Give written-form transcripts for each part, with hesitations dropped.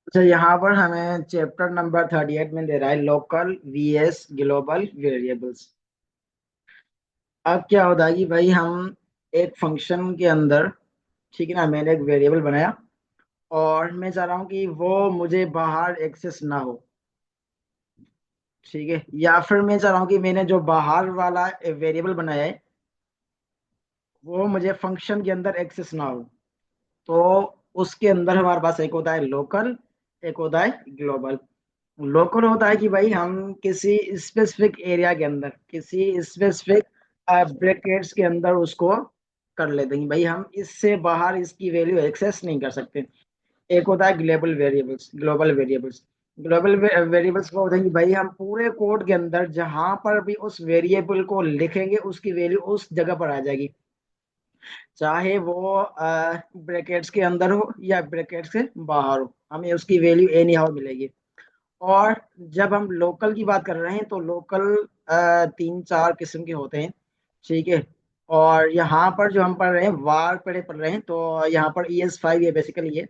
अच्छा, यहाँ पर हमें चैप्टर नंबर 38 में दे रहा है लोकल वीएस ग्लोबल वेरिएबल्स। अब क्या होता है कि भाई हम एक फंक्शन के अंदर, ठीक है ना, मैंने एक वेरिएबल बनाया और मैं चाह रहा हूँ कि वो मुझे बाहर एक्सेस ना हो। ठीक है, या फिर मैं चाह रहा हूँ कि मैंने जो बाहर वाला वेरिएबल बनाया है वो मुझे फंक्शन के अंदर एक्सेस ना हो। तो उसके अंदर हमारे पास एक होता है लोकल, एक होता है ग्लोबल। लोकल होता है कि भाई हम किसी स्पेसिफिक एरिया के अंदर, किसी स्पेसिफिक ब्रैकेट्स के अंदर उसको कर लेते हैं, भाई हम इससे बाहर इसकी वैल्यू एक्सेस नहीं कर सकते। एक होता है global variables, global variables. Global variables को होता है कि भाई हम पूरे कोड के अंदर जहां पर भी उस वेरिएबल को लिखेंगे उसकी वैल्यू उस जगह पर आ जाएगी, चाहे वो ब्रैकेट्स के अंदर हो या ब्रैकेट्स से बाहर हो, हमें उसकी वैल्यू एनी हाउ मिलेगी। और जब हम लोकल की बात कर रहे हैं तो लोकल तीन चार किस्म के होते हैं। ठीक है, और यहाँ पर जो हम पढ़ रहे हैं वार पढ़ रहे हैं, तो यहाँ पर ES5 है बेसिकली ये।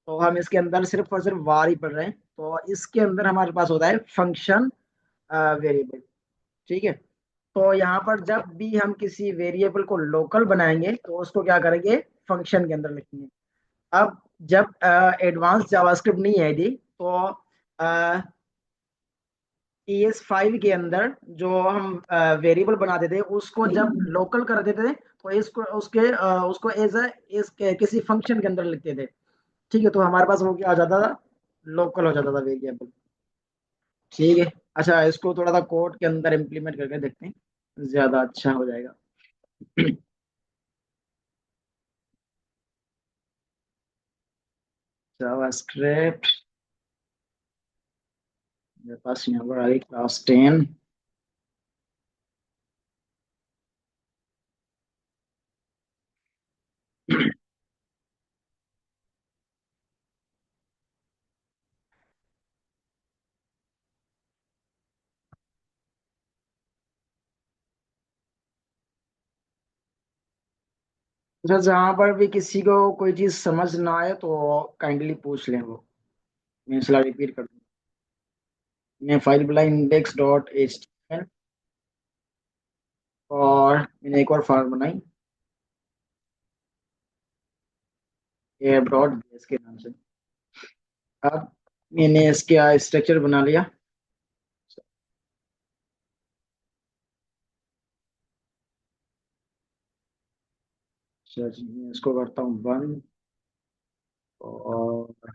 तो हम इसके अंदर सिर्फ और सिर्फ वार ही पढ़ रहे हैं, तो इसके अंदर हमारे पास होता है फंक्शन वेरिएबल। ठीक है, तो यहाँ पर जब भी हम किसी वेरिएबल को लोकल बनाएंगे तो उसको क्या करेंगे, फंक्शन के अंदर लिखेंगे। अब जब एडवांस जावास्क्रिप्ट नहीं है यदि, तो ES5 के अंदर जो हम वेरिएबल बनाते थे उसको जब लोकल कर देते थे तो इसको उसको एज इस किसी फंक्शन के अंदर लिखते थे। ठीक है, तो हमारे पास वो क्या हो जाता था, लोकल हो जाता था वेरिएबल। ठीक है, अच्छा इसको थोड़ा सा कोड के अंदर इम्प्लीमेंट करके देखते हैं, ज्यादा अच्छा हो जाएगा। जावास्क्रिप्ट मेरे पास यहाँ पर आ गई क्लास 10। अच्छा, जहाँ पर भी किसी को कोई चीज समझ ना आए तो काइंडली पूछ लें वो, मैं इसलिए रिपीट कर दूँ। मैं फाइल बुला index.html, और मैंने एक और फाइल बनाई app.js के नाम से। अब मैंने इसका स्ट्रक्चर बना लिया। अच्छा जी, मैं इसको करता हूँ बंद, और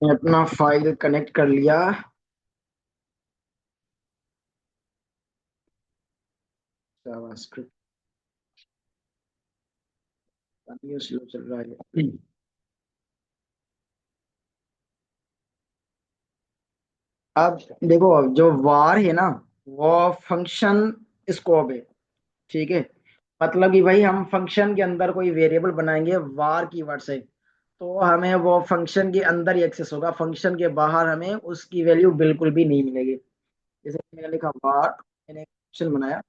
मैं अपना फाइल कनेक्ट कर लिया। जावास्क्रिप्ट स्लो चल रहा है। अब देखो, जो वार है ना, वो फंक्शन स्कोप है। ठीक है, मतलब कि भाई हम फंक्शन के अंदर कोई वेरिएबल बनाएंगे वार कीवर्ड से, तो हमें वो फंक्शन के अंदर ही एक्सेस होगा, फंक्शन के बाहर हमें उसकी वैल्यू बिल्कुल भी नहीं मिलेगी। जैसे मैंने लिखा वार, मैंने एक फंक्शन बनाया,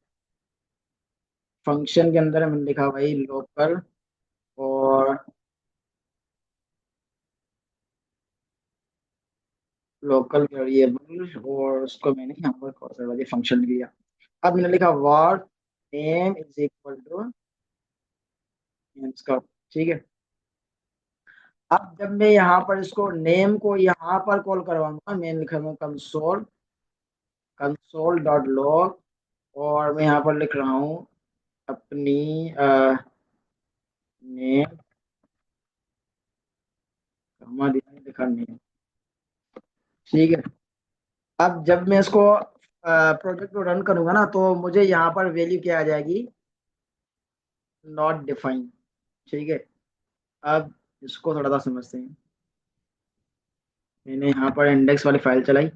फंक्शन के अंदर मैंने लिखा भाई लोकल, और लोकल वेरिएबल, और उसको मैंने यहाँ पर कॉन्स्टेंट फंक्शन लिया। अब मैंने लिखा var name is equal to scope. ठीक है, अब जब मैं यहाँ पर इसको नेम को यहाँ पर कॉल करवाऊंगा, मैं लिखूंगा कंसोल, कंसोल डॉट लॉग, और मैं यहाँ पर लिख रहा हूँ अपनी नेम, कमा दिया है, लिखा नेम। ठीक है, अब जब मैं इसको प्रोजेक्ट को रन करूंगा ना तो मुझे यहाँ पर वैल्यू क्या आ जाएगी, नॉट डिफाइंड। ठीक है, अब इसको थोड़ा सा समझते हैं। मैंने यहाँ पर इंडेक्स वाली फाइल चलाई।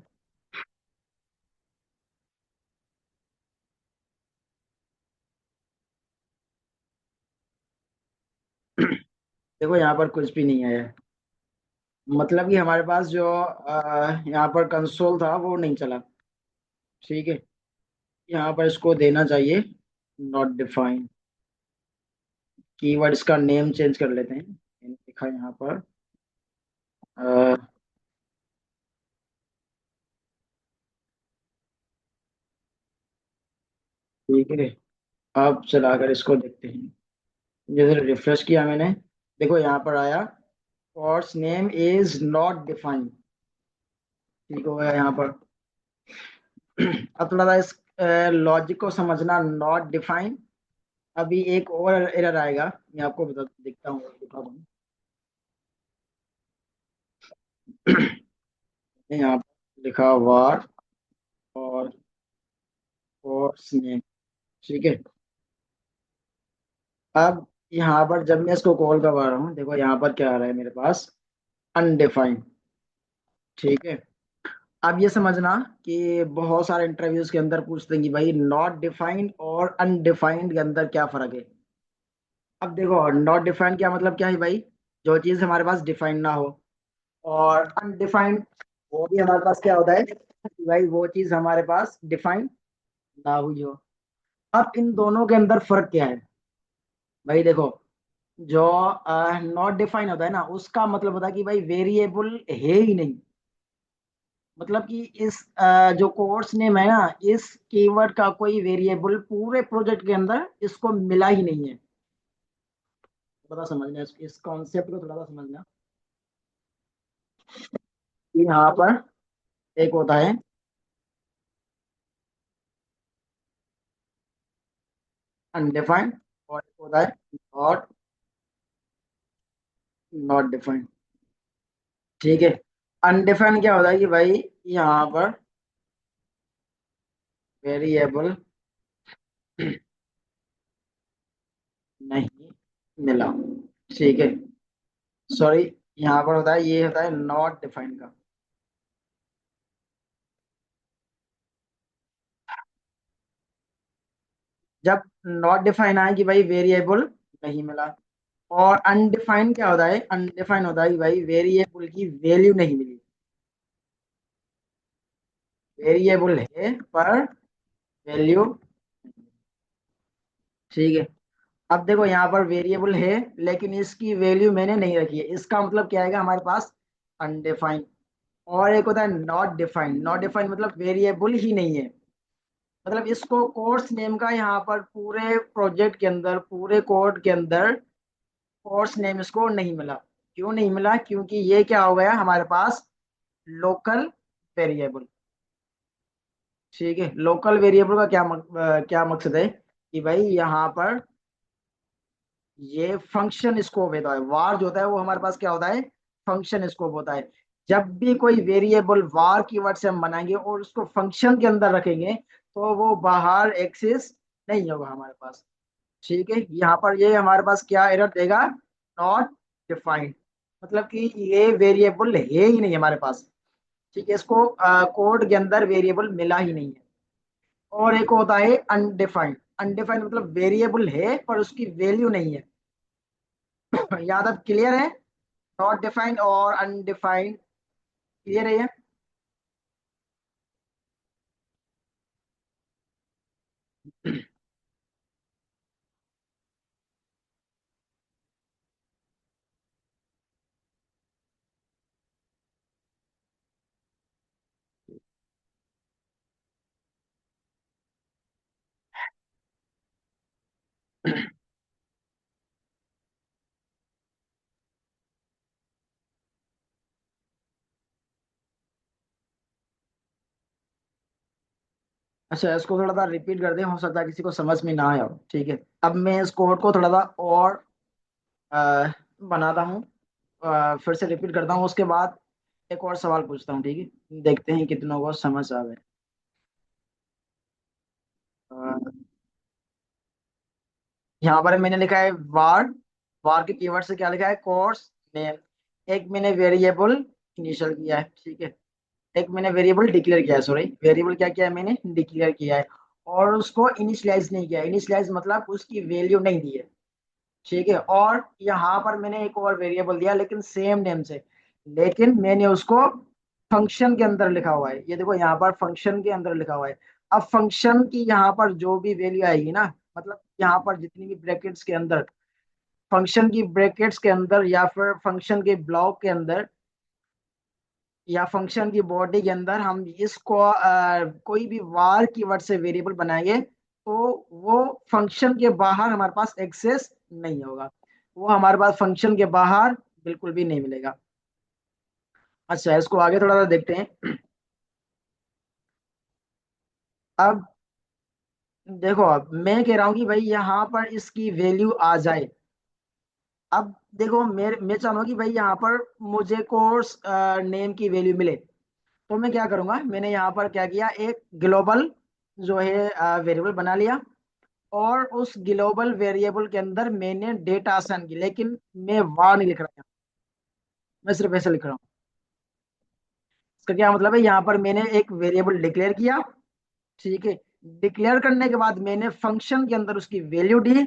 देखो यहाँ पर कुछ भी नहीं आया है, मतलब कि हमारे पास जो यहाँ पर कंसोल था वो नहीं चला। ठीक है, यहाँ पर इसको देना चाहिए नॉट डिफाइंड। कीवर्ड्स का नेम चेंज कर लेते हैं, मैंने लिखा यहाँ पर अ, ठीक है, अब चलाकर इसको देखते हैं। जैसे रिफ्रेश किया मैंने, देखो यहाँ पर आया course name is not defined. ठीक हो गया यहाँ पर। अब थोड़ा सा इस लॉजिक को समझना, नॉट डिफाइंड। अभी एक और एरर आएगा, मैं आपको बता दिखता हूँ, दिखा दूँ। यहाँ पर लिखा वार और कोर्स नेम। ठीक है, अब यहाँ पर जब मैं इसको कॉल करवा रहा हूँ, देखो यहाँ पर क्या आ रहा है मेरे पास, अनडिफाइंड। ठीक है, अब ये समझना कि बहुत सारे इंटरव्यूज के अंदर पूछते हैं कि भाई नॉट डिफाइंड और अनडिफाइंड के अंदर क्या फर्क है। अब देखो नॉट डिफाइंड क्या मतलब क्या है भाई, जो चीज हमारे पास डिफाइंड ना हो। और अनडिफाइंड वो भी हमारे पास क्या होता है कि भाई वो चीज हमारे पास डिफाइंड ना हुई हो। अब इन दोनों के अंदर फर्क क्या है भाई, देखो जो नॉट डिफाइन होता है ना, उसका मतलब होता है कि भाई वेरिएबल है ही नहीं। मतलब कि इस जो कोर्स नेम है ना, इस कीवर्ड का कोई वेरिएबल पूरे प्रोजेक्ट के अंदर इसको मिला ही नहीं है। थोड़ा समझना इस कॉन्सेप्ट को, थोड़ा सा समझना कि यहाँ पर एक होता है अनडिफाइंड और एक होता है नॉट नॉट डिफाइंड। ठीक है, अनडिफाइंड क्या होता है कि भाई यहाँ पर वेरिएबल नहीं मिला। ठीक है, सॉरी, यहाँ पर होता है, ये होता है नॉट डिफाइंड का। जब नॉट डिफाइन आए कि भाई वेरिएबल नहीं मिला। और अनडिफाइंड क्या होता है, अनडिफाइंड होता है कि भाई वेरिएबल की वैल्यू नहीं मिली। वेरिएबल है पर वैल्यू। ठीक है, अब देखो यहाँ पर वेरिएबल है लेकिन इसकी वैल्यू मैंने नहीं रखी है, इसका मतलब क्या आएगा हमारे पास, अनडिफाइंड। और एक होता है नॉट डिफाइंड, नॉट डिफाइंड मतलब वेरिएबल ही नहीं है। मतलब इसको कोर्स नेम का यहाँ पर पूरे प्रोजेक्ट के अंदर, पूरे कोड के अंदर कोर्स नेम इसको नहीं मिला। क्यों नहीं मिला, क्योंकि ये क्या हो गया हमारे पास, लोकल वेरिएबल। ठीक है, लोकल वेरिएबल का क्या मकसद है कि भाई यहाँ पर ये फंक्शन स्कोप होता है। वार जो होता है वो हमारे पास क्या होता है, फंक्शन स्कोप होता है। जब भी कोई वेरिएबल वार कीवर्ड से हम बनाएंगे और उसको फंक्शन के अंदर रखेंगे तो वो बाहर एक्सेस नहीं होगा हमारे पास। ठीक है, यहाँ पर ये हमारे पास क्या एरर देगा, नॉट डिफाइंड। मतलब कि ये वेरिएबल है ही नहीं हमारे पास। ठीक है, इसको कोड के अंदर वेरिएबल मिला ही नहीं है। और एक होता है अनडिफाइंड, अनडिफाइंड मतलब वेरिएबल है पर उसकी वैल्यू नहीं है। याद अब क्लियर है, नॉट डिफाइंड और अनडिफाइंड क्लियर है ये? अच्छा, इसको थोड़ा सा रिपीट कर दें, हो सकता है किसी को समझ में ना आया हो। ठीक है, अब मैं इस कोड को थोड़ा सा और अ, बनाता हूँ, फिर से रिपीट करता हूँ, उसके बाद एक और सवाल पूछता हूँ। ठीक है, देखते हैं कितनों को समझ आ गए। अ, यहाँ पर मैंने लिखा है वार, वार के कीवर्ड से क्या लिखा है, कोर्स नेम। एक मैंने वेरिएबल इनिशियल किया है। ठीक है, एक मैंने वेरिएबल डिक्लेयर किया है, सॉरी, वेरिएबल क्या किया है, मैंने डिक्लेयर किया है। और उसको इनिशियलाइज नहीं किया, इनिशियलाइज मतलब उसकी वैल्यू नहीं दी है। ठीक है, और यहाँ पर मैंने एक और वेरिएबल दिया लेकिन सेम नेम से, लेकिन मैंने उसको फंक्शन के अंदर लिखा हुआ है। ये देखो यहाँ पर फंक्शन के अंदर लिखा हुआ है। अब फंक्शन की यहाँ पर जो भी वैल्यू आएगी ना, मतलब यहाँ पर जितनी भी ब्रैकेट्स के अंदर, फंक्शन की ब्रैकेट्स के अंदर या फिर फंक्शन के ब्लॉक के अंदर या फंक्शन की बॉडी के अंदर हम इसको कोई भी वार कीवर्ड से वेरिएबल बनाएंगे तो वो फंक्शन के बाहर हमारे पास एक्सेस नहीं होगा, वो हमारे पास फंक्शन के बाहर बिल्कुल भी नहीं मिलेगा। अच्छा, इसको आगे थोड़ा सा देखते हैं। अब देखो, अब मैं कह रहा हूँ कि भाई यहाँ पर इसकी वैल्यू आ जाए। अब देखो, मैं चाह रहा हूँ कि भाई यहाँ पर मुझे कोर्स नेम की वैल्यू मिले। तो मैं क्या करूंगा, मैंने यहाँ पर क्या किया, एक ग्लोबल जो है वेरिएबल बना लिया, और उस ग्लोबल वेरिएबल के अंदर मैंने डेटा असाइन की, लेकिन मैं वार नहीं लिख रहा हूँ, मैं सिर्फ ऐसे लिख रहा हूँ। इसका क्या मतलब है, यहाँ पर मैंने एक वेरिएबल डिक्लेयर किया, ठीक है। डिक्लेयर करने के बाद मैंने फंक्शन के अंदर उसकी वैल्यू दी,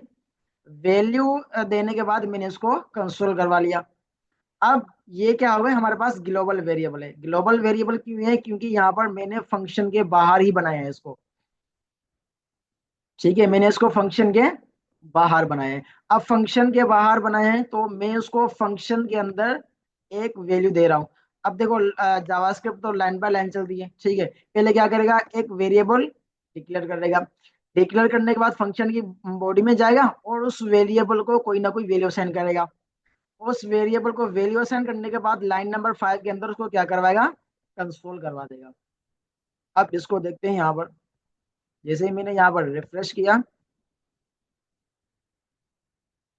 वैल्यू देने के बाद मैंने इसको कंसोल करवा लिया। अब ये क्या हो गया, हमारे पास ग्लोबल वेरिएबल है। ग्लोबल वेरिएबल क्यों है, क्योंकि यहाँ पर मैंने फंक्शन के बाहर ही बनाया है इसको, ठीक है। मैंने इसको फंक्शन के बाहर बनाया है। अब फंक्शन के बाहर बनाए हैं तो मैं उसको फंक्शन के अंदर एक वैल्यू दे रहा हूँ। अब देखो, जावास्क्रिप्ट तो लाइन बाय लाइन चलती है, ठीक है। पहले क्या करेगा, एक वेरिएबल डिक्लेयर करेगा, डिक्लेयर करने के बाद फंक्शन की बॉडी में जाएगा और उस वेरिएबल को कोई ना कोई वैल्यू असाइन करेगा। उस वेरिएबल को वैल्यू असाइन करने के बाद लाइन नंबर 5 के अंदर उसको क्या करवाएगा, कंसोल करवा देगा। अब इसको देखते हैं यहाँ पर, जैसे ही मैंने यहाँ पर रिफ्रेश किया।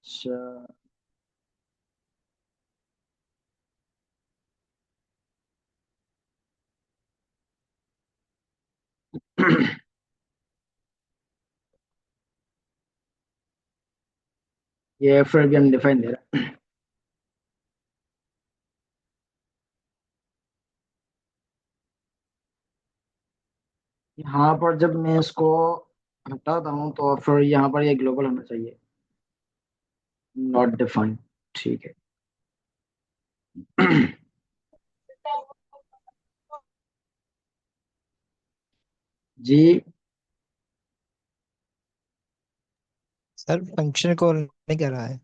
अच्छा। ये फिर भी अनडिफाइंड दे रहा है। यहाँ पर जब मैं इसको हटाता हूँ तो फिर यहाँ पर ये ग्लोबल होना चाहिए, नॉट डिफाइंड, ठीक है। जी। सर फंक्शन कॉल नहीं कर रहा है।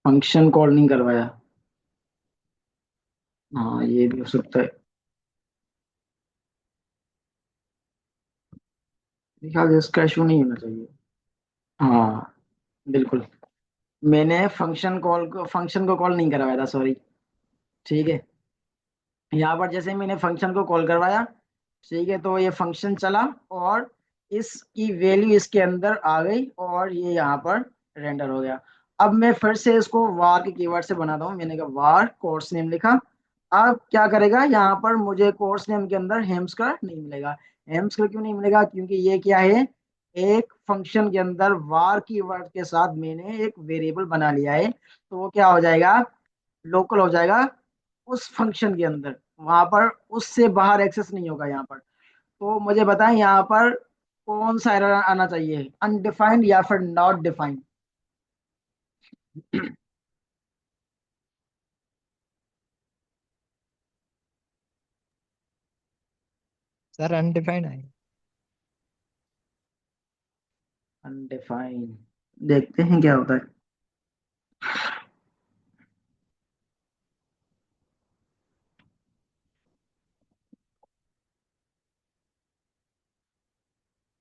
फंक्शन कॉल नहीं करवाया, हाँ ये भी हो सकता है। मेरे ख्याल से इसका इशू नहीं होना चाहिए। हाँ, बिल्कुल। मैंने फंक्शन को कॉल नहीं करवाया था, सॉरी, ठीक है। यहाँ पर जैसे मैंने फंक्शन को कॉल करवाया, ठीक है, तो ये फंक्शन चला और इसकी वैल्यू इसके अंदर आ गई और ये यहाँ पर रेंडर हो गया। अब मैं फिर से इसको वार के कीवर्ड से बनाता हूँ। मैंने कहा वार कोर्स नेम लिखा। अब क्या करेगा, यहाँ पर मुझे कोर्स नेम के अंदर हेम्सकर नहीं मिलेगा। हेम्सकर क्यों नहीं मिलेगा, क्योंकि ये क्या है, एक फंक्शन के अंदर वार कीवर्ड के साथ मैंने एक वेरिएबल बना लिया है, तो वो क्या हो जाएगा, लोकल हो जाएगा उस फंक्शन के अंदर, वहां पर उससे बाहर एक्सेस नहीं होगा यहाँ पर। तो मुझे बताएं यहाँ पर कौन सा एरर आना चाहिए, अनडिफाइंड या फिर नॉट डिफाइंड। सर अनडिफाइंड है। अनडिफाइंड, देखते हैं क्या होता है।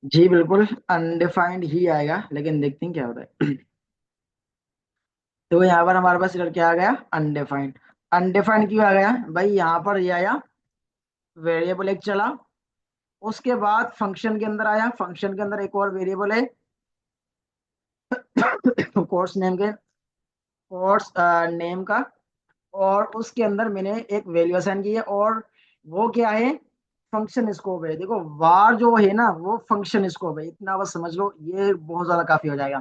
जी बिल्कुल, अनडिफाइंड ही आएगा, लेकिन देखते हैं क्या होता है। तो यहाँ पर हमारे पास इधर क्या आ गया, अनडिफाइंड। अनडिफाइंड क्यों आ गया भाई, यहाँ पर ये आया, वेरिएबल एक चला, उसके बाद फंक्शन के अंदर आया, फंक्शन के अंदर एक और वेरिएबल है, कोर्स नेम के, कोर्स नेम का, और उसके अंदर मैंने एक वैल्यू असाइन की है, और वो क्या है, फंक्शन स्कोप है। देखो, वार जो है ना वो फंक्शन स्कोप है, इतना बस समझ लो, ये बहुत ज्यादा काफी हो जाएगा।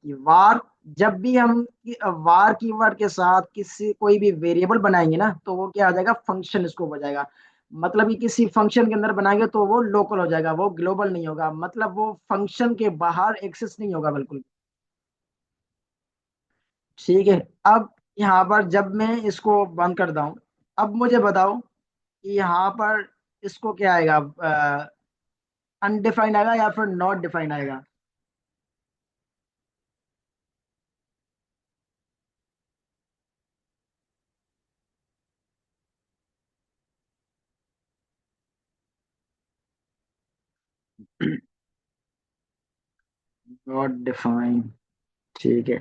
कि वार, जब भी हम वार कीवर्ड के साथ किसी कोई भी वेरिएबल बनाएंगे ना तो वो क्या हो जाएगा, फंक्शन स्कोप हो जाएगा। मतलब कि किसी फंक्शन के अंदर बनाएंगे तो वो लोकल हो जाएगा, वो ग्लोबल नहीं होगा, मतलब वो फंक्शन के बाहर एक्सेस नहीं होगा बिल्कुल, ठीक है। अब यहाँ पर जब मैं इसको बंद करता हूँ, अब मुझे बताओ कि यहाँ पर इसको क्या आएगा, अनडिफाइंड आएगा या फिर नॉट डिफाइंड आएगा। नॉट डिफाइन, ठीक है।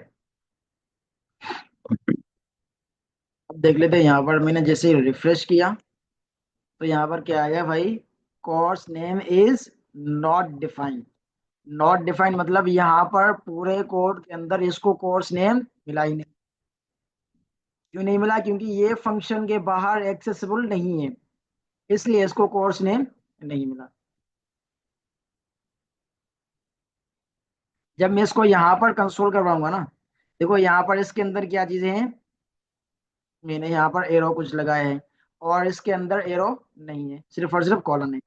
अब देख लेते हैं, यहाँ पर मैंने जैसे रिफ्रेश किया तो यहाँ पर क्या आ गया भाई, course name is not defined. Not defined मतलब यहाँ पर पूरे कोड के अंदर इसको कोर्स नेम मिला ही नहीं। क्यों नहीं मिला? क्योंकि ये फंक्शन के बाहर एक्सेसिबल नहीं है, इसलिए इसको कोर्स नेम नहीं मिला। जब मैं इसको यहाँ पर कंसोल करवाऊंगा ना, देखो यहाँ पर इसके अंदर क्या चीजें हैं, मैंने यहाँ पर एरो कुछ लगाया है और इसके अंदर एरो नहीं है, सिर्फ और सिर्फ कॉलन है।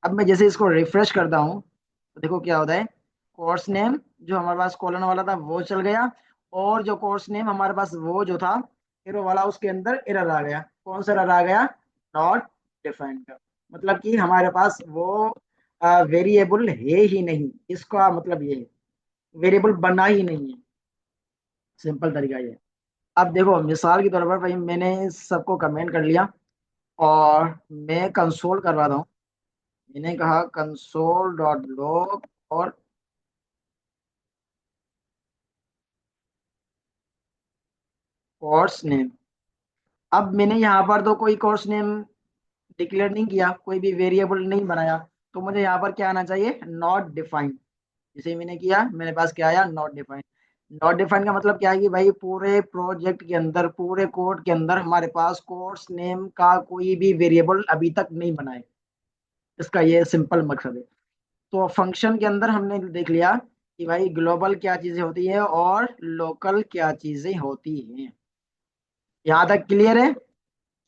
अब मैं जैसे इसको रिफ्रेश करता हूँ तो देखो क्या होता है, कोर्स नेम जो हमारे पास कॉलन वाला था वो चल गया, और जो कोर्स नेम हमारे पास वो जो था एरो वाला, उसके अंदर एरर आ गया। कौन सा एरर आ गया? नॉट डिफाइंड का। मतलब कि हमारे पास वो वेरिएबल है ही नहीं, इसका मतलब ये है, वेरिएबल बना ही नहीं है। सिंपल तरीका ये है। अब देखो मिसाल के तौर पर भाई मैंने सबको कमेंट कर लिया और मैं कंसोल करवा रहा हूँ। मैंने कहा कंसोल डॉट लॉग और कोर्स नेम। अब मैंने यहाँ पर तो कोई कोर्स नेम डिक्लेयर नहीं किया, कोई भी वेरिएबल नहीं बनाया, तो मुझे यहाँ पर क्या आना चाहिए? Not defined. जैसे मैंने किया मेरे पास क्या आया? Not defined. नॉट डिफाइंड का मतलब क्या है कि भाई पूरे प्रोजेक्ट के अंदर, पूरे कोड के अंदर हमारे पास कोर्स नेम का कोई भी वेरिएबल अभी तक नहीं बना है। इसका ये सिंपल मकसद है। तो फंक्शन के अंदर हमने देख लिया कि भाई ग्लोबल क्या चीजें होती है और लोकल क्या चीजें होती हैं। यहाँ तक क्लियर है?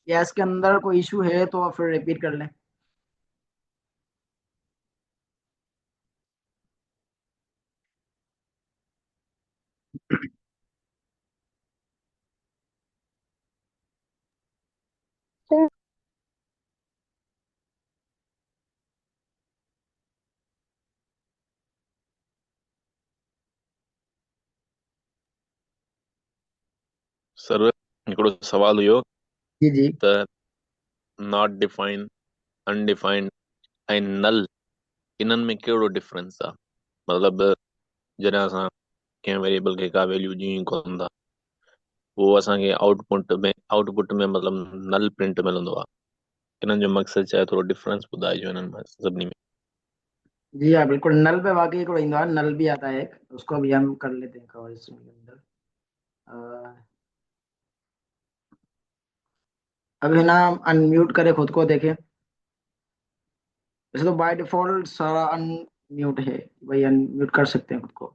या इसके अंदर कोई इशू है तो फिर रिपीट कर लें। सर सर हिकिड़ो सवाल हुयो जी जी। त नॉट डिफाइन, अनडिफाइंड ऐं नल, इन्हनि में कहिड़ो डिफरेंस आहे? मतिलबु जॾहिं असां कंहिं वेरिएबल खे का वैल्यू ॾियूं कोन था, उहो असांखे आउटपुट में मतिलबु नल प्रिंट मिलंदो आहे। इन्हनि जो मक़सदु छा आहे? थोरो डिफरेंस ॿुधाइजो इन्हनि में सभिनी में। जी हाँ बिल्कुल, नल पे वाकई को इंदौर नल भी आता है एक, उसको भी हम कर लेते हैं कवर इसके अंदर। अ, अभी ना अनम्यूट करें खुद को, देखें। वैसे तो बाय डिफॉल्ट सारा अनम्यूट है, भाई अनम्यूट कर सकते हैं खुद को।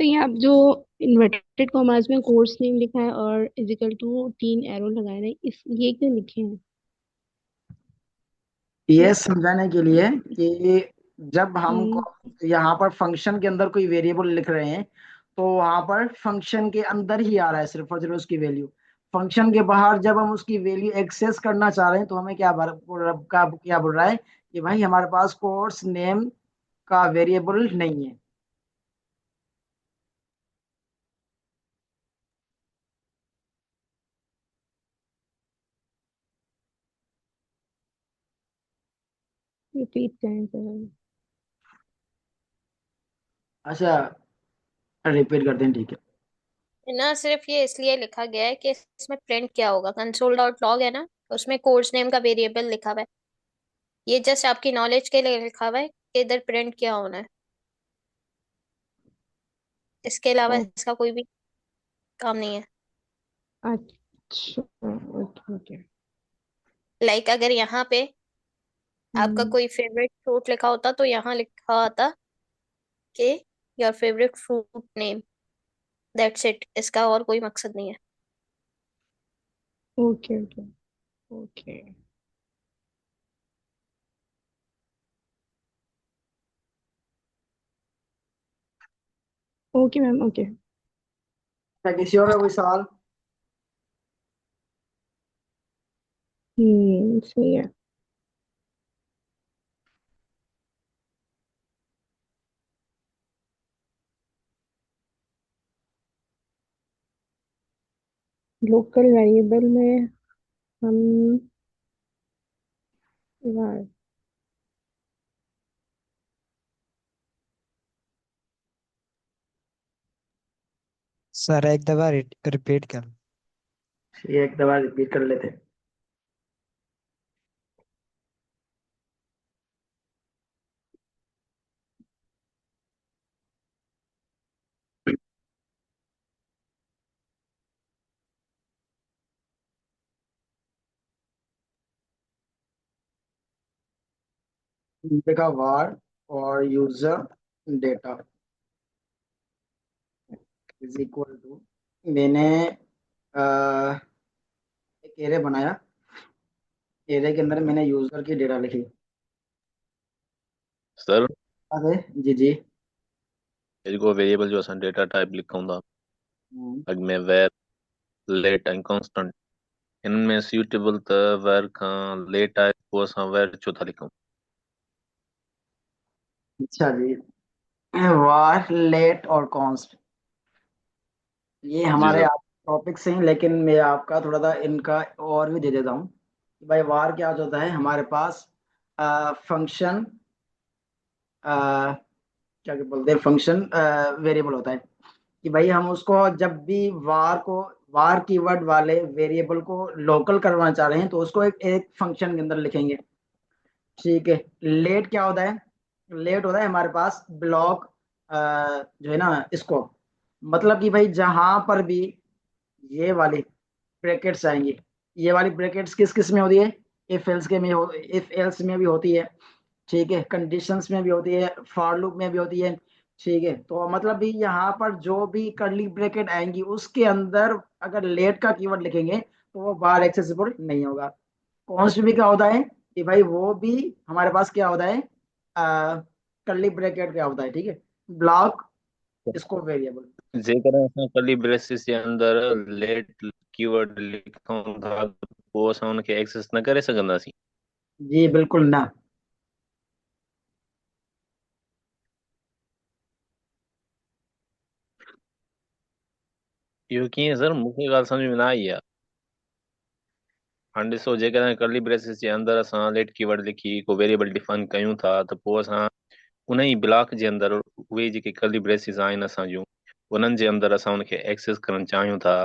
तो यहाँ जो इन्वर्टेड कॉमर्स में कोर्स नेम लिखा है और इजिकल टू 3 एरो लगाए हैं, इस ये क्यों लिखे हैं? ये लाइक समझाने के लिए कि जब हम हम्म यहाँ पर फंक्शन के अंदर कोई वेरिएबल लिख रहे हैं तो वहां पर फंक्शन के अंदर ही आ रहा है सिर्फ और सिर्फ उसकी वैल्यू। फंक्शन के बाहर जब हम उसकी वैल्यू एक्सेस करना चाह रहे हैं तो हमें क्या बोल रहा है कि भाई हमारे पास कोर्स नेम का वेरिएबल नहीं है। रिपीट करें सर। अच्छा, रिपीट करते हैं, ठीक है। ना सिर्फ ये इसलिए लिखा गया है कि इसमें प्रिंट क्या होगा, कंसोल डॉट लॉग है ना, उसमें कोर्स नेम का वेरिएबल लिखा हुआ है। ये जस्ट आपकी नॉलेज के लिए लिखा हुआ है कि इधर प्रिंट क्या होना है। इसके अलावा ओ, इसका कोई भी काम नहीं है। अच्छा, ओके ओके। लाइक अगर यहाँ पे आपका हम्म कोई फेवरेट फ्रूट लिखा होता तो यहाँ लिखा होता कि your favourite fruit name, that's it. इसका और कोई मकसद नहीं है। Okay okay okay okay ma'am, okay. क्या किसी और का कोई सवाल? सही है। लोकल वेरिएबल में हम var सर एक दफा रिपीट कर। ये एक दबार रिपीट कर लेते हैं। देखा वार और user data is equal to, मैंने एक एरे बनाया, एरे के अंदर मैंने यूजर की डेटा लिखी। सर अरे जी जी। इसको वेरिएबल जो असां डेटा टाइप लिखूं था हम्म, अॻ में वेर लेट ऐं कॉन्स्टेंट, इनमें में सूटेबल त वेर खां लेट आहे, पोइ असां वेर छो था लिखूं? अच्छा जी। वार लेट और कॉन्स्ट ये जी हमारे सर। टॉपिक से हैं, लेकिन मैं आपका थोड़ा सा इनका और भी दे देता हूँ कि भाई वार क्या होता है हमारे पास। फंक्शन, क्या बोलते हैं, फंक्शन वेरिएबल होता है कि भाई हम उसको जब भी वार कीवर्ड वाले वेरिएबल को लोकल करवाना चाह रहे हैं तो उसको एक फंक्शन के अंदर लिखेंगे। ठीक है। लेट क्या होता है, लेट होता है हमारे पास ब्लॉक, जो है ना इसको, मतलब कि भाई जहां पर भी ये वाली ब्रैकेट्स आएंगी, ये वाली ब्रैकेट्स किस किस में होती है, इफ एल्स के में हो, इफ एल्स में भी होती है। ठीक है, कंडीशंस में भी होती है, फॉर लूप में भी होती है। ठीक है, तो मतलब भी यहाँ पर जो भी कर्ली ब्रैकेट आएंगी उसके अंदर अगर लेट का कीवर्ड लिखेंगे तो वो बार एक्सेसिबल नहीं होगा। कॉन्स्ट भी क्या होता है कि भाई वो भी हमारे पास क्या होता है, कर्ली ब्रैकेट क्या होता है, ठीक है, ब्लॉक, इसको वेरिएबल। जेकर असां कर्ली ब्रेसिस जे अंदर लेट कीवर्ड लिखूं था त पोइ असां हुनखे एक्सेस न करे सघंदासीं? जी बिल्कुल ना। इहो कीअं सर? मूंखे ॻाल्हि सम्झ में न आई आहे। हाणे ॾिसो, जेकॾहिं कर्ली ब्रेसिस जे अंदर असां लेट कीवर्ड लिखी को वेरिएबल डिफाइन कयूं था त पोइ असां उन ई ब्लॉक जे अंदर उहे जेके कर्ली ब्रेसिस आहिनि असां जूं, उन्हनि जे अंदर असां उनखे एक्सेस करणु चाहियूं था।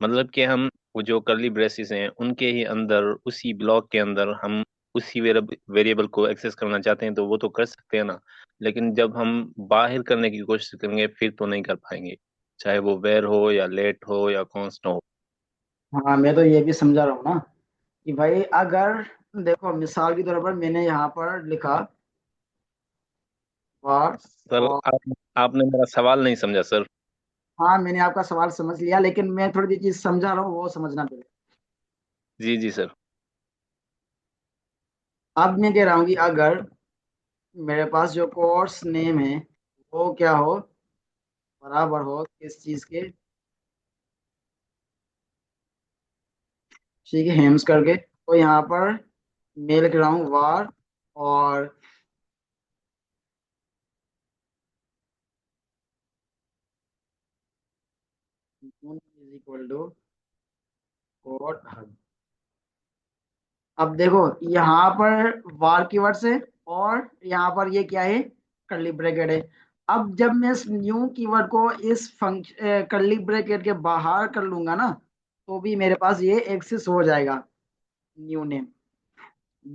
मतलब कि हम वो जो कर्ली ब्रेसिस हैं उनके ही अंदर उसी ब्लॉक के अंदर हम उसी वेरिएबल को एक्सेस करना चाहते हैं तो वो तो कर सकते हैं ना। लेकिन जब हम बाहर करने की कोशिश करेंगे फिर तो नहीं कर पाएंगे, चाहे वो वेर हो या लेट हो या कॉन्स्ट हो। हाँ मैं तो ये भी समझा रहा हूँ ना कि भाई अगर देखो मिसाल के तौर पर मैंने यहाँ पर लिखा वार सर और, आपने मेरा सवाल नहीं समझा सर। हाँ मैंने आपका सवाल समझ लिया लेकिन मैं थोड़ी सी चीज समझा रहा हूँ, वो समझना पड़ेगा। जी जी सर। अब मैं कह रहा हूँ कि अगर मेरे पास जो कोर्स नेम है वो क्या हो, बराबर हो किस चीज के, ठीक है, हेम्स करके, तो यहाँ पर मैं लिख रहा हूँ वार और is equal to code hub. अब देखो यहाँ पर वार कीवर्ड है और यहाँ पर ये क्या है, कर्ली ब्रैकेट है। अब जब मैं इस न्यू कीवर्ड को इस फंक्शन कर्ली ब्रैकेट के बाहर कर लूंगा ना तो भी मेरे पास ये एक्सेस हो जाएगा न्यू नेम।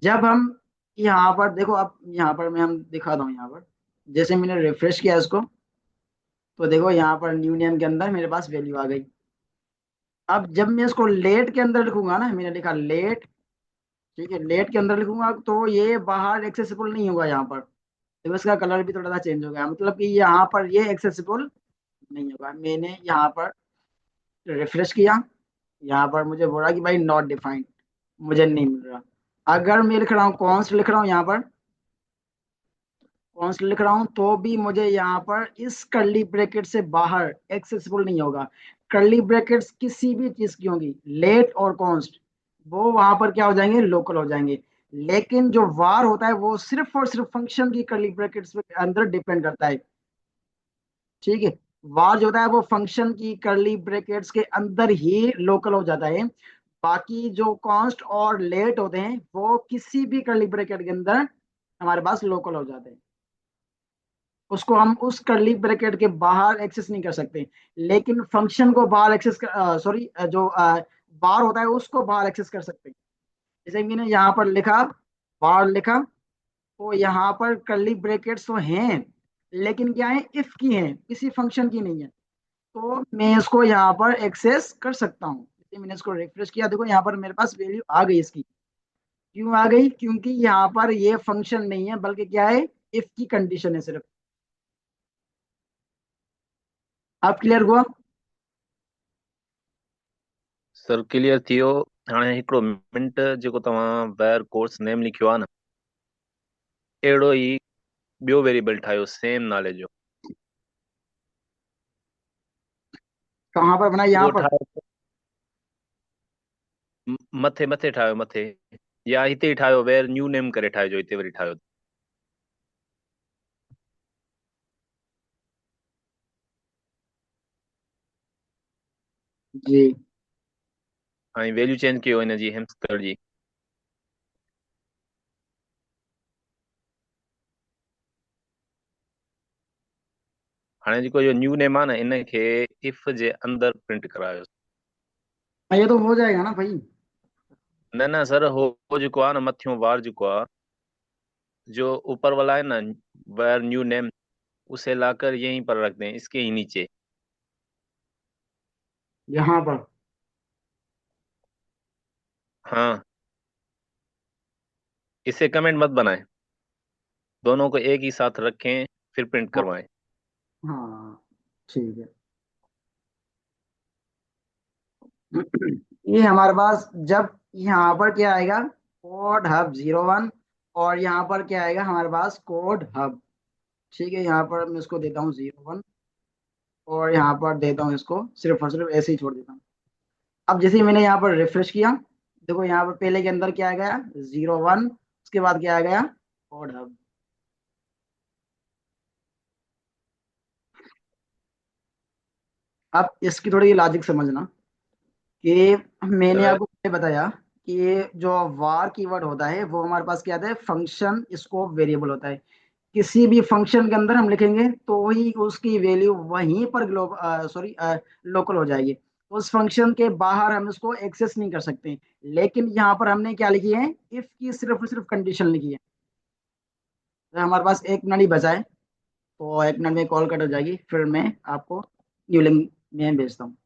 जब हम यहाँ पर देखो, अब यहाँ पर मैं हम दिखाता हूँ, यहाँ पर जैसे मैंने रिफ्रेश किया इसको तो देखो यहाँ पर न्यू नेम के अंदर मेरे पास वैल्यू आ गई। अब जब मैं इसको लेट के अंदर लिखूंगा ना, मैंने लिखा लेट, ठीक है, लेट के अंदर लिखूंगा तो ये बाहर एक्सेसिबल नहीं होगा यहाँ पर। तो इसका कलर भी थोड़ा सा चेंज हो गया, मतलब कि यहाँ पर ये एक्सेसिबल नहीं होगा। मैंने यहाँ पर रिफ्रेश किया, यहाँ पर मुझे बोला कि भाई नॉट डिफाइंड, मुझे नहीं मिल रहा। अगर मैं लिख रहा हूँ कॉन्स्ट लिख रहा हूँ, यहाँ पर कॉन्स्ट लिख रहा हूँ तो भी मुझे यहाँ पर इस कर्ली ब्रैकेट से बाहर एक्सेसिबल नहीं होगा। कर्ली ब्रैकेट्स किसी भी चीज की होंगी, लेट और कॉन्स्ट, वो वहां पर क्या हो जाएंगे, लोकल हो जाएंगे। लेकिन जो वार होता है वो सिर्फ और सिर्फ फंक्शन की कर्ली ब्रैकेट्स के अंदर डिपेंड करता है। ठीक है, वार जो होता है वो फंक्शन की कर्ली ब्रैकेट्स के अंदर ही लोकल हो जाता है। बाकी जो कॉन्स्ट और लेट होते हैं वो किसी भी कर्ली ब्रैकेट के अंदर हमारे पास लोकल हो जाते हैं, उसको हम उस कर्ली ब्रैकेट के बाहर एक्सेस नहीं कर सकते। लेकिन फंक्शन को बाहर एक्सेस सॉरी जो बाहर होता है उसको बाहर एक्सेस कर सकते हैं। जैसे मैंने यहाँ पर लिखा, बाहर लिखा, तो यहाँ पर कर्ली ब्रैकेट्स तो हैं, लेकिन क्या है, इफ की हैं, किसी फंक्शन की नहीं है। तो मैं इसको यहाँ पर एक्सेस कर सकता हूँ। जैसे मैंने इसको रिफ्रेश किया, देखो यहाँ पर मेरे पास वैल्यू आ गई इसकी। क्यों आ गई? क्योंकि यहाँ पर ये फंक्शन नहीं है, बल्कि क्या है, इफ की कंडीशन है सिर्फ। आप क्लियर हुआ? सर क्लियर थियो। हाणे हिकिड़ो मिंट, जेको तव्हां ॿाहिरि कोर्स नेम लिखियो आहे न, अहिड़ो ई ॿियो वेरिएबल ठाहियो सेम नाले जो। कहाँ पर बना? यहाँ उहो पर? ठाहियो, मथे मथे ठाहियो, मथे, या हिते ई ठाहियो, वेर न्यू नेम करे ठाहिजो, हिते वरी ठाहियो। जी। ऐं वैल्यू चेंज कयो हिन जी, हेमस्टर जी। हाणे जेको इहो न्यू नेम आहे न, इनखे इफ जे अंदरि प्रिंट करायो। हाँ, ये तो हो जाएगा ना भाई। न न सर, हो जेको आहे न, मथियों वार जेको आहे, जो ऊपर वाला है ना, वेर न्यू नेम, उसे लाकर यहीं पर रख दें, इसके ही नीचे। यहाँ पर? हाँ, इसे कमेंट मत बनाएं, दोनों को एक ही साथ रखें, फिर प्रिंट हाँ। करवाएं। हाँ, ठीक है। ये हमारे पास जब यहाँ पर क्या आएगा, कोड हब 01, और यहाँ पर क्या आएगा हमारे पास, कोड हब। ठीक है, यहाँ पर मैं इसको देता हूँ 01, और यहाँ पर देता हूँ इसको सिर्फ और सिर्फ ऐसे ही छोड़ देता हूँ। अब जैसे ही मैंने यहाँ पर रिफ्रेश किया, देखो यहाँ पर पहले के अंदर क्या आ गया, 01, उसके बाद क्या आ गया, कोड हब। अब इसकी थोड़ी लॉजिक समझना, कि मैंने सर आपको पहले बताया कि जो वार कीवर्ड होता है वो हमारे पास क्या आता है, फंक्शन स्कोप वेरिएबल होता है। किसी भी फंक्शन के अंदर हम लिखेंगे तो ही उसकी वैल्यू वहीं पर ग्लोबल सॉरी लोकल हो जाएगी। उस फंक्शन के बाहर हम इसको एक्सेस नहीं कर सकते। लेकिन यहाँ पर हमने क्या लिखी है, इफ की सिर्फ और सिर्फ कंडीशन लिखी है। तो हमारे पास 1 मिनट ही बचा है, तो 1 मिनट में कॉल कट हो जाएगी, फिर मैं आपको न्यू लिंक में भेजता हूँ।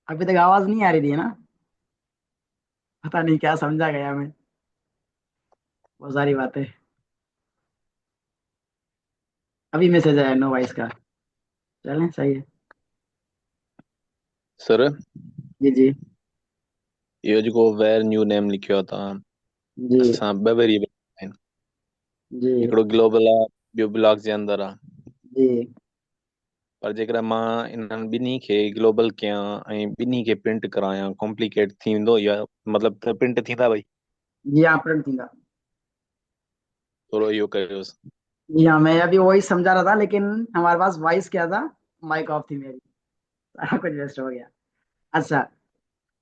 अभी तक आवाज नहीं आ रही थी ना, पता नहीं क्या समझा गया मैं, बहुत सारी बातें। अभी मैसेज आया नो वॉइस का, चलें सही है। सर जी जी ये जो वेर न्यू नेम लिखियो था जी असां ॿ वेरिएबल आहिनि, जी हिकिड़ो ग्लोबल आहे, ॿियो ब्लॉक जे अंदरि आहे। जी पर जेकर मां इन्हनि ॿिन्ही खे ग्लोबल कयां ऐं ॿिन्ही खे प्रिंट करायां, कॉम्प्लिकेट थींदो या मतिलबु त प्रिंट थींदा भई? जी हाँ, प्रिंट थींदा। थोरो इहो कयोसि। जी हाँ, मैं अभी वही समझा रहा था, लेकिन हमारे पास वॉइस क्या था, माइक ऑफ थी मेरी, सारा कुछ वेस्ट हो गया। अच्छा,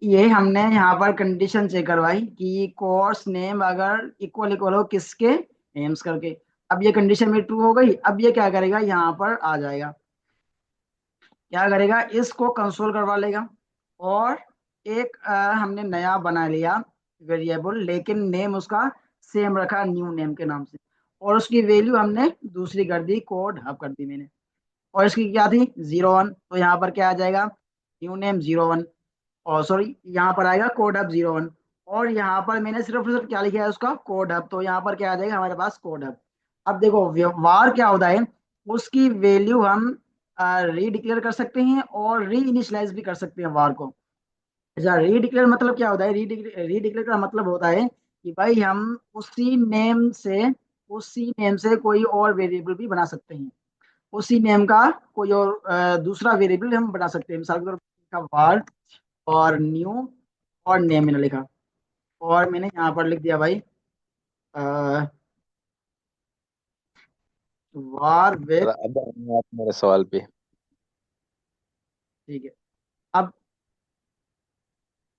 ये हमने यहाँ पर कंडीशन चेक करवाई कि कोर्स नेम अगर इक्वल इक्वल हो किसके, नेम्स करके। अब ये कंडीशन में ट्रू हो गई। अब ये क्या करेगा, यहाँ पर आ जाएगा, क्या करेगा, इसको कंसोल करवा लेगा। और एक हमने नया बना लिया वेरिएबल, लेकिन नेम उसका सेम रखा न्यू नेम के नाम से, और उसकी वैल्यू हमने दूसरी कर दी, कोड हब कर दी मैंने। और इसकी क्या थी, 01, तो यहाँ पर क्या आ जाएगा, न्यू नेम 01, और सॉरी यहाँ पर आएगा कोड हब 01। और यहाँ पर मैंने सिर्फ और सिर्फ क्या लिखा है, उसका कोड हब, तो यहाँ पर क्या आ जाएगा हमारे पास, कोड हब। अब देखो वार क्या होता है, उसकी वैल्यू हम रीडिक्लेयर कर सकते हैं और री इनिशियलाइज भी कर सकते हैं वार को। अच्छा, रीडिक्लेयर मतलब क्या होता है, रीडिक्लेयर का मतलब होता है कि भाई हम उसी नेम से कोई और वेरिएबल भी बना सकते हैं, उसी नेम का कोई और दूसरा वेरिएबल हम बना सकते हैं। मिसाल के तौर पर वार और न्यू और नेम मैंने लिखा, और मैंने यहाँ पर लिख दिया भाई वार सर विथ, अब आए आप मेरे सवाल पे। ठीक है।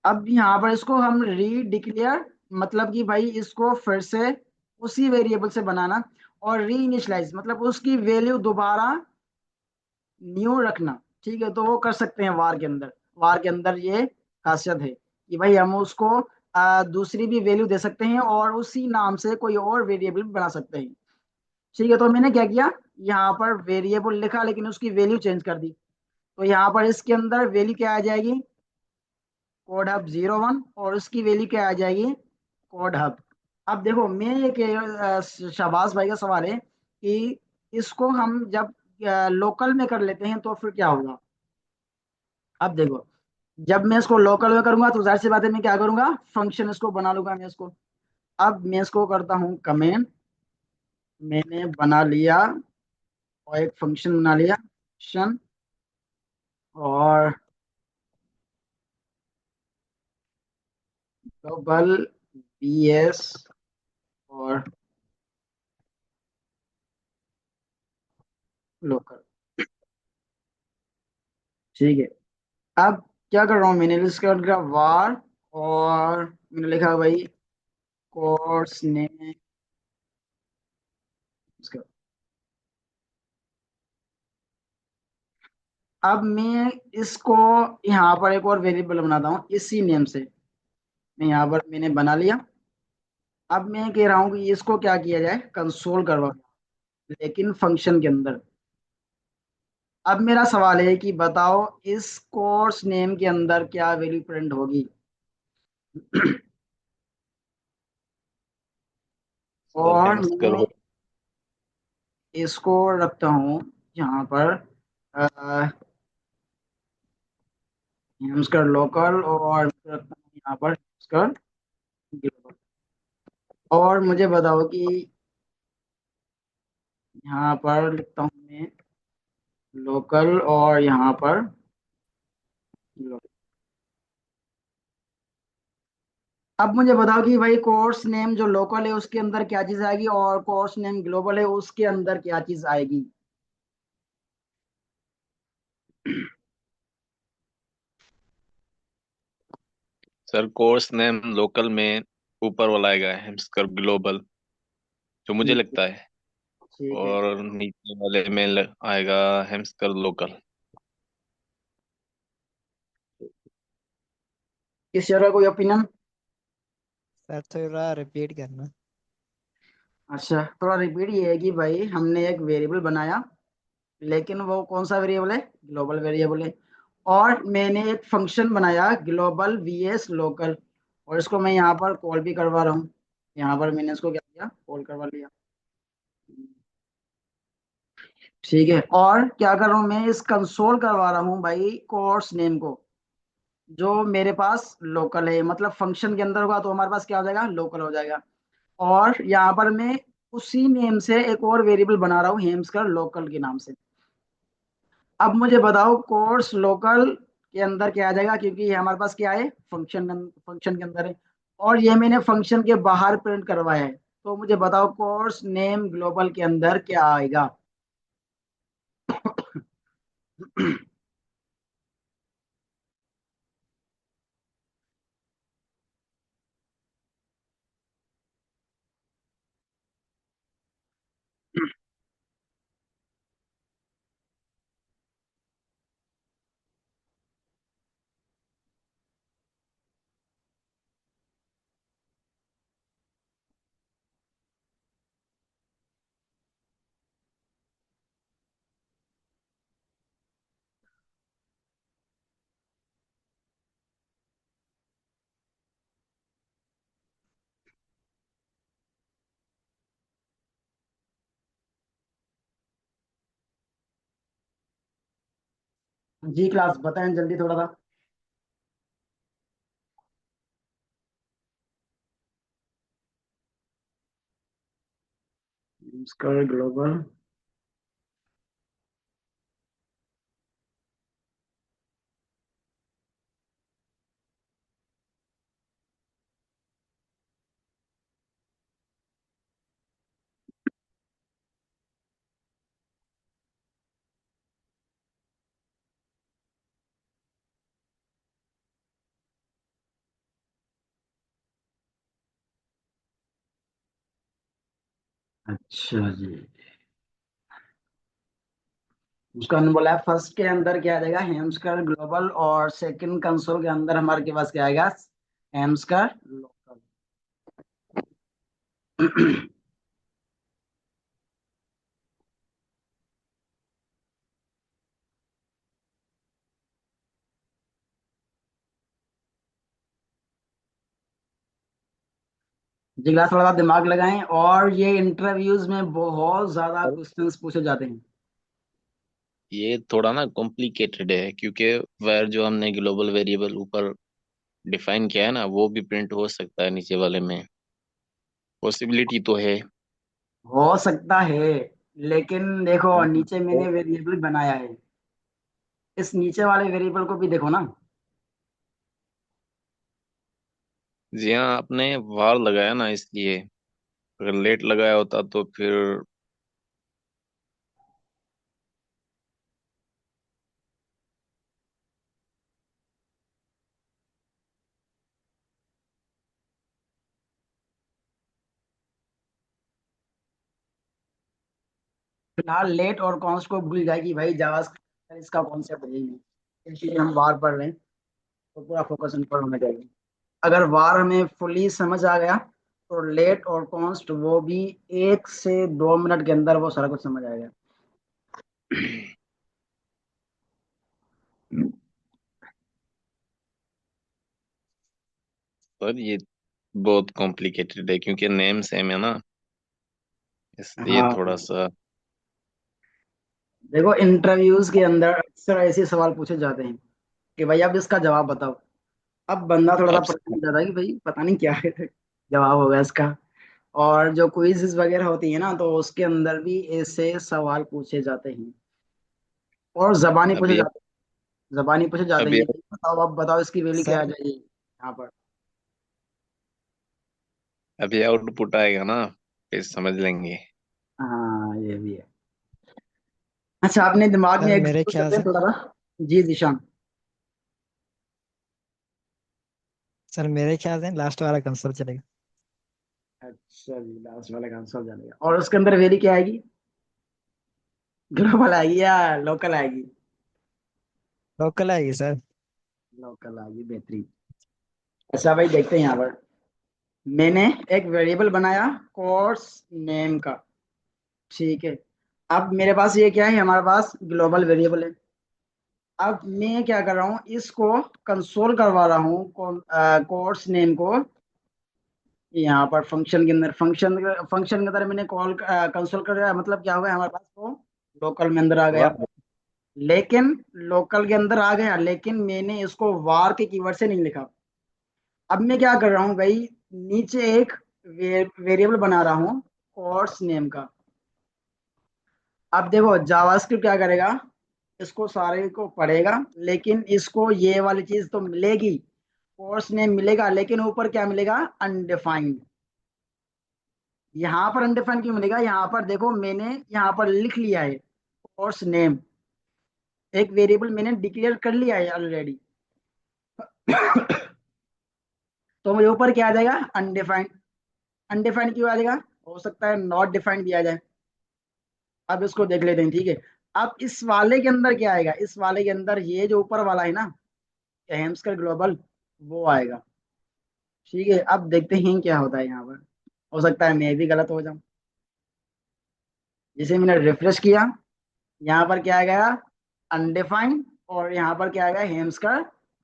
अब यहाँ पर इसको हम रीडिक्लेयर, मतलब कि भाई इसको फिर से उसी वेरिएबल से बनाना, और री इनिशियलाइज मतलब उसकी वैल्यू दोबारा न्यू रखना। ठीक है, तो वो कर सकते हैं वार के अंदर। वार के अंदर ये खासियत है कि भाई हम उसको दूसरी भी वैल्यू दे सकते हैं और उसी नाम से कोई और वेरिएबल भी बना सकते हैं। ठीक है, तो मैंने क्या किया, यहाँ पर वेरिएबल लिखा लेकिन उसकी वैल्यू चेंज कर दी। तो यहाँ पर इसके अंदर वैल्यू क्या आ जाएगी, कोड हब 01, और उसकी वैल्यू क्या आ जाएगी, कोड हब। अब देखो मैं ये शाबाश भाई का सवाल है कि इसको हम जब लोकल में कर लेते हैं तो फिर क्या होगा। अब देखो, जब मैं इसको लोकल में करूंगा तो जाहिर सी बात है मैं क्या करूंगा, फंक्शन इसको बना लूंगा मैं इसको। अब मैं इसको करता हूँ कमेंट, मैंने बना लिया और एक फंक्शन बना लिया, फंक्शन, और ग्लोबल बीएस और लोकल। ठीक है, अब क्या कर रहा हूँ, मैंने इसका लिखा वार, और मैंने लिखा भाई कोर्स नेम इसका। अब मैं इसको यहाँ पर एक और वेरिएबल बनाता हूँ इसी नेम से, मैं यहाँ पर मैंने बना लिया। अब मैं कह रहा हूँ कि इसको क्या किया जाए, कंसोल करवा, लेकिन फंक्शन के अंदर। अब मेरा सवाल है कि बताओ इस कोर्स नेम के अंदर क्या वैल्यू प्रिंट होगी। सर और हेम्स्कर मैं हो। इसको रखता हूँ यहाँ पर हेम्सकर लोकल, और रखता हूँ यहाँ पर हेम्सकर ग्लोबल। और मुझे बताओ कि यहाँ पर लिखता हूँ मैं लोकल, और यहाँ पर ग्लोबल। अब मुझे बताओ कि भाई कोर्स नेम जो लोकल है उसके अंदर क्या चीज आएगी, और कोर्स नेम ग्लोबल है उसके अंदर क्या चीज आएगी। सर कोर्स नेम लोकल में ऊपर वाला आएगा हेम्स्कर ग्लोबल, जो मुझे ठीक है, लगता है, ठीक है। और नीचे वाले में आएगा हेम्स्कर लोकल। किस तरह कोई ओपिनियन। सर थोड़ा रिपीट करना। अच्छा, थोड़ा रिपीट ये है कि भाई हमने एक वेरिएबल बनाया, लेकिन वो कौन सा वेरिएबल है, ग्लोबल वेरिएबल है। और मैंने एक फंक्शन बनाया ग्लोबल वीएस लोकल, और इसको मैं यहाँ पर कॉल भी करवा रहा हूँ। यहाँ पर मैंने इसको क्या किया, कॉल करवा लिया। ठीक है, और क्या कर रहा हूँ मैं, इस कंसोल करवा रहा हूँ भाई कोर्स नेम को, जो मेरे पास लोकल है, मतलब फंक्शन के अंदर होगा तो हमारे पास क्या हो जाएगा, लोकल हो जाएगा। और यहाँ पर मैं उसी नेम से एक और वेरिएबल बना रहा हूँ हेम्सकर लोकल के नाम से। अब मुझे बताओ कोर्स लोकल के अंदर क्या आ जाएगा, क्योंकि ये हमारे पास क्या है, फंक्शन के अंदर है, और ये मैंने फंक्शन के बाहर प्रिंट करवाया है। तो मुझे बताओ कोर्स नेम ग्लोबल के अंदर क्या आएगा। जी क्लास बताएं जल्दी थोड़ा सा। इसका ग्लोबल, अच्छा जी। उसका हमने बोला है फर्स्ट के अंदर क्या आ जाएगा, हेम्सकर ग्लोबल, और सेकंड कंसोल के अंदर हमारे के पास क्या आएगा, हेम्सकर लोकल। जी क्लास थोड़ा सा दिमाग लगाएं, और ये इंटरव्यूज में बहुत ज्यादा सर क्वेश्चंस पूछे जाते हैं। ये थोड़ा ना कॉम्प्लिकेटेड है, क्योंकि वह जो हमने ग्लोबल वेरिएबल ऊपर डिफाइन किया है ना, वो भी प्रिंट हो सकता है नीचे वाले में। पॉसिबिलिटी तो है। हो सकता है, लेकिन देखो नीचे मैंने वेरिएबल बनाया है, इस नीचे वाले वेरिएबल को भी देखो ना। जी हाँ, आपने वार लगाया ना, इसलिए। अगर लेट लगाया होता तो फिर फिलहाल लेट और कॉन्स्ट को भूल जाएगी भाई, जावा इसका कॉन्सेप्ट है ही, इसलिए हम वार पढ़ रहे हैं, तो पूरा फोकस इन पर होना चाहिए। अगर वार हमें फुली समझ आ गया तो लेट और कॉन्स्ट वो भी 1 से 2 मिनट के अंदर वो सारा कुछ समझ आएगा। पर ये बहुत कॉम्प्लिकेटेड है, क्योंकि नेम सेम है ना, इसलिए हाँ, थोड़ा सा। देखो इंटरव्यूज के अंदर अक्सर ऐसे सवाल पूछे जाते हैं कि भाई अब इसका जवाब बताओ। अब बंदा थोड़ा सा अब परेशान हो जाता है कि भाई पता नहीं क्या है जवाब होगा इसका। और जो क्विज़ वगैरह होती है ना, तो उसके अंदर भी ऐसे सवाल पूछे जाते हैं, और जबानी पूछे अभी जाते हैं, जबानी पूछे जाते हैं अभी कि भाई बताओ, अब बताओ इसकी वैल्यू क्या आ सर जाएगी यहाँ पर। अभी आउटपुट आएगा ना, फिर समझ लेंगे। हाँ ये भी है। अच्छा, आपने दिमाग में सर मेरे एग्जीक्यूट ख्याल करते हैं से थोड़ा सा। जी जीशान। सर मेरे ख्याल से लास्ट वाला कंसोल चलेगा। अच्छा जी, लास्ट वाला का आंसर जानेगा, और उसके अंदर वेरी क्या आएगी, ग्लोबल आएगी या लोकल आएगी। लोकल आएगी सर। लोकल आएगी, बेहतरीन। अच्छा भाई देखते हैं यहाँ पर, मैंने एक वेरिएबल बनाया कोर्स नेम का, ठीक है। अब मेरे पास ये क्या है, हमारे पास ग्लोबल वेरिएबल है, अब मैं क्या कर रहा हूँ, इसको कंसोल करवा रहा हूँ कोर्स नेम को यहाँ पर फंक्शन के अंदर। फंक्शन के अंदर मैंने कॉल कंसोल कर रहा, मतलब क्या होगा, हमारे पास वो लोकल में अंदर आ गया। वाह, लेकिन लोकल के अंदर आ गया, लेकिन मैंने इसको वार के कीवर्ड से नहीं लिखा। अब मैं क्या कर रहा हूँ भाई, नीचे एक वेरिएबल बना रहा हूँ कोर्स नेम का। अब देखो जावास्क्रिप्ट क्या करेगा, इसको सारे को पढ़ेगा, लेकिन इसको ये वाली चीज तो मिलेगी, कोर्स नेम मिलेगा, लेकिन ऊपर क्या मिलेगा, अनडिफाइंड। यहाँ पर अनडिफाइंड क्यों मिलेगा, यहाँ पर देखो मैंने यहाँ पर लिख लिया है कोर्स नेम, एक वेरिएबल मैंने डिक्लेयर कर लिया है ऑलरेडी। तो मुझे ऊपर क्या आ जाएगा, अनडिफाइंड। अनडिफाइंड क्यों आ जाएगा, हो सकता है नॉट डिफाइंड भी आ जाए। अब इसको देख लेते हैं, ठीक है। अब इस वाले के अंदर क्या आएगा, इस वाले के अंदर ये जो ऊपर वाला है ना, हेम्सकर ग्लोबल, वो आएगा। ठीक है, अब देखते हैं क्या होता है यहाँ पर। हो सकता है मैं भी गलत हो जाऊं। जैसे मैंने रिफ्रेश किया, यहाँ पर क्या आ गया, अनडिफाइंड, और यहाँ पर क्या आ गया, हेम्सकर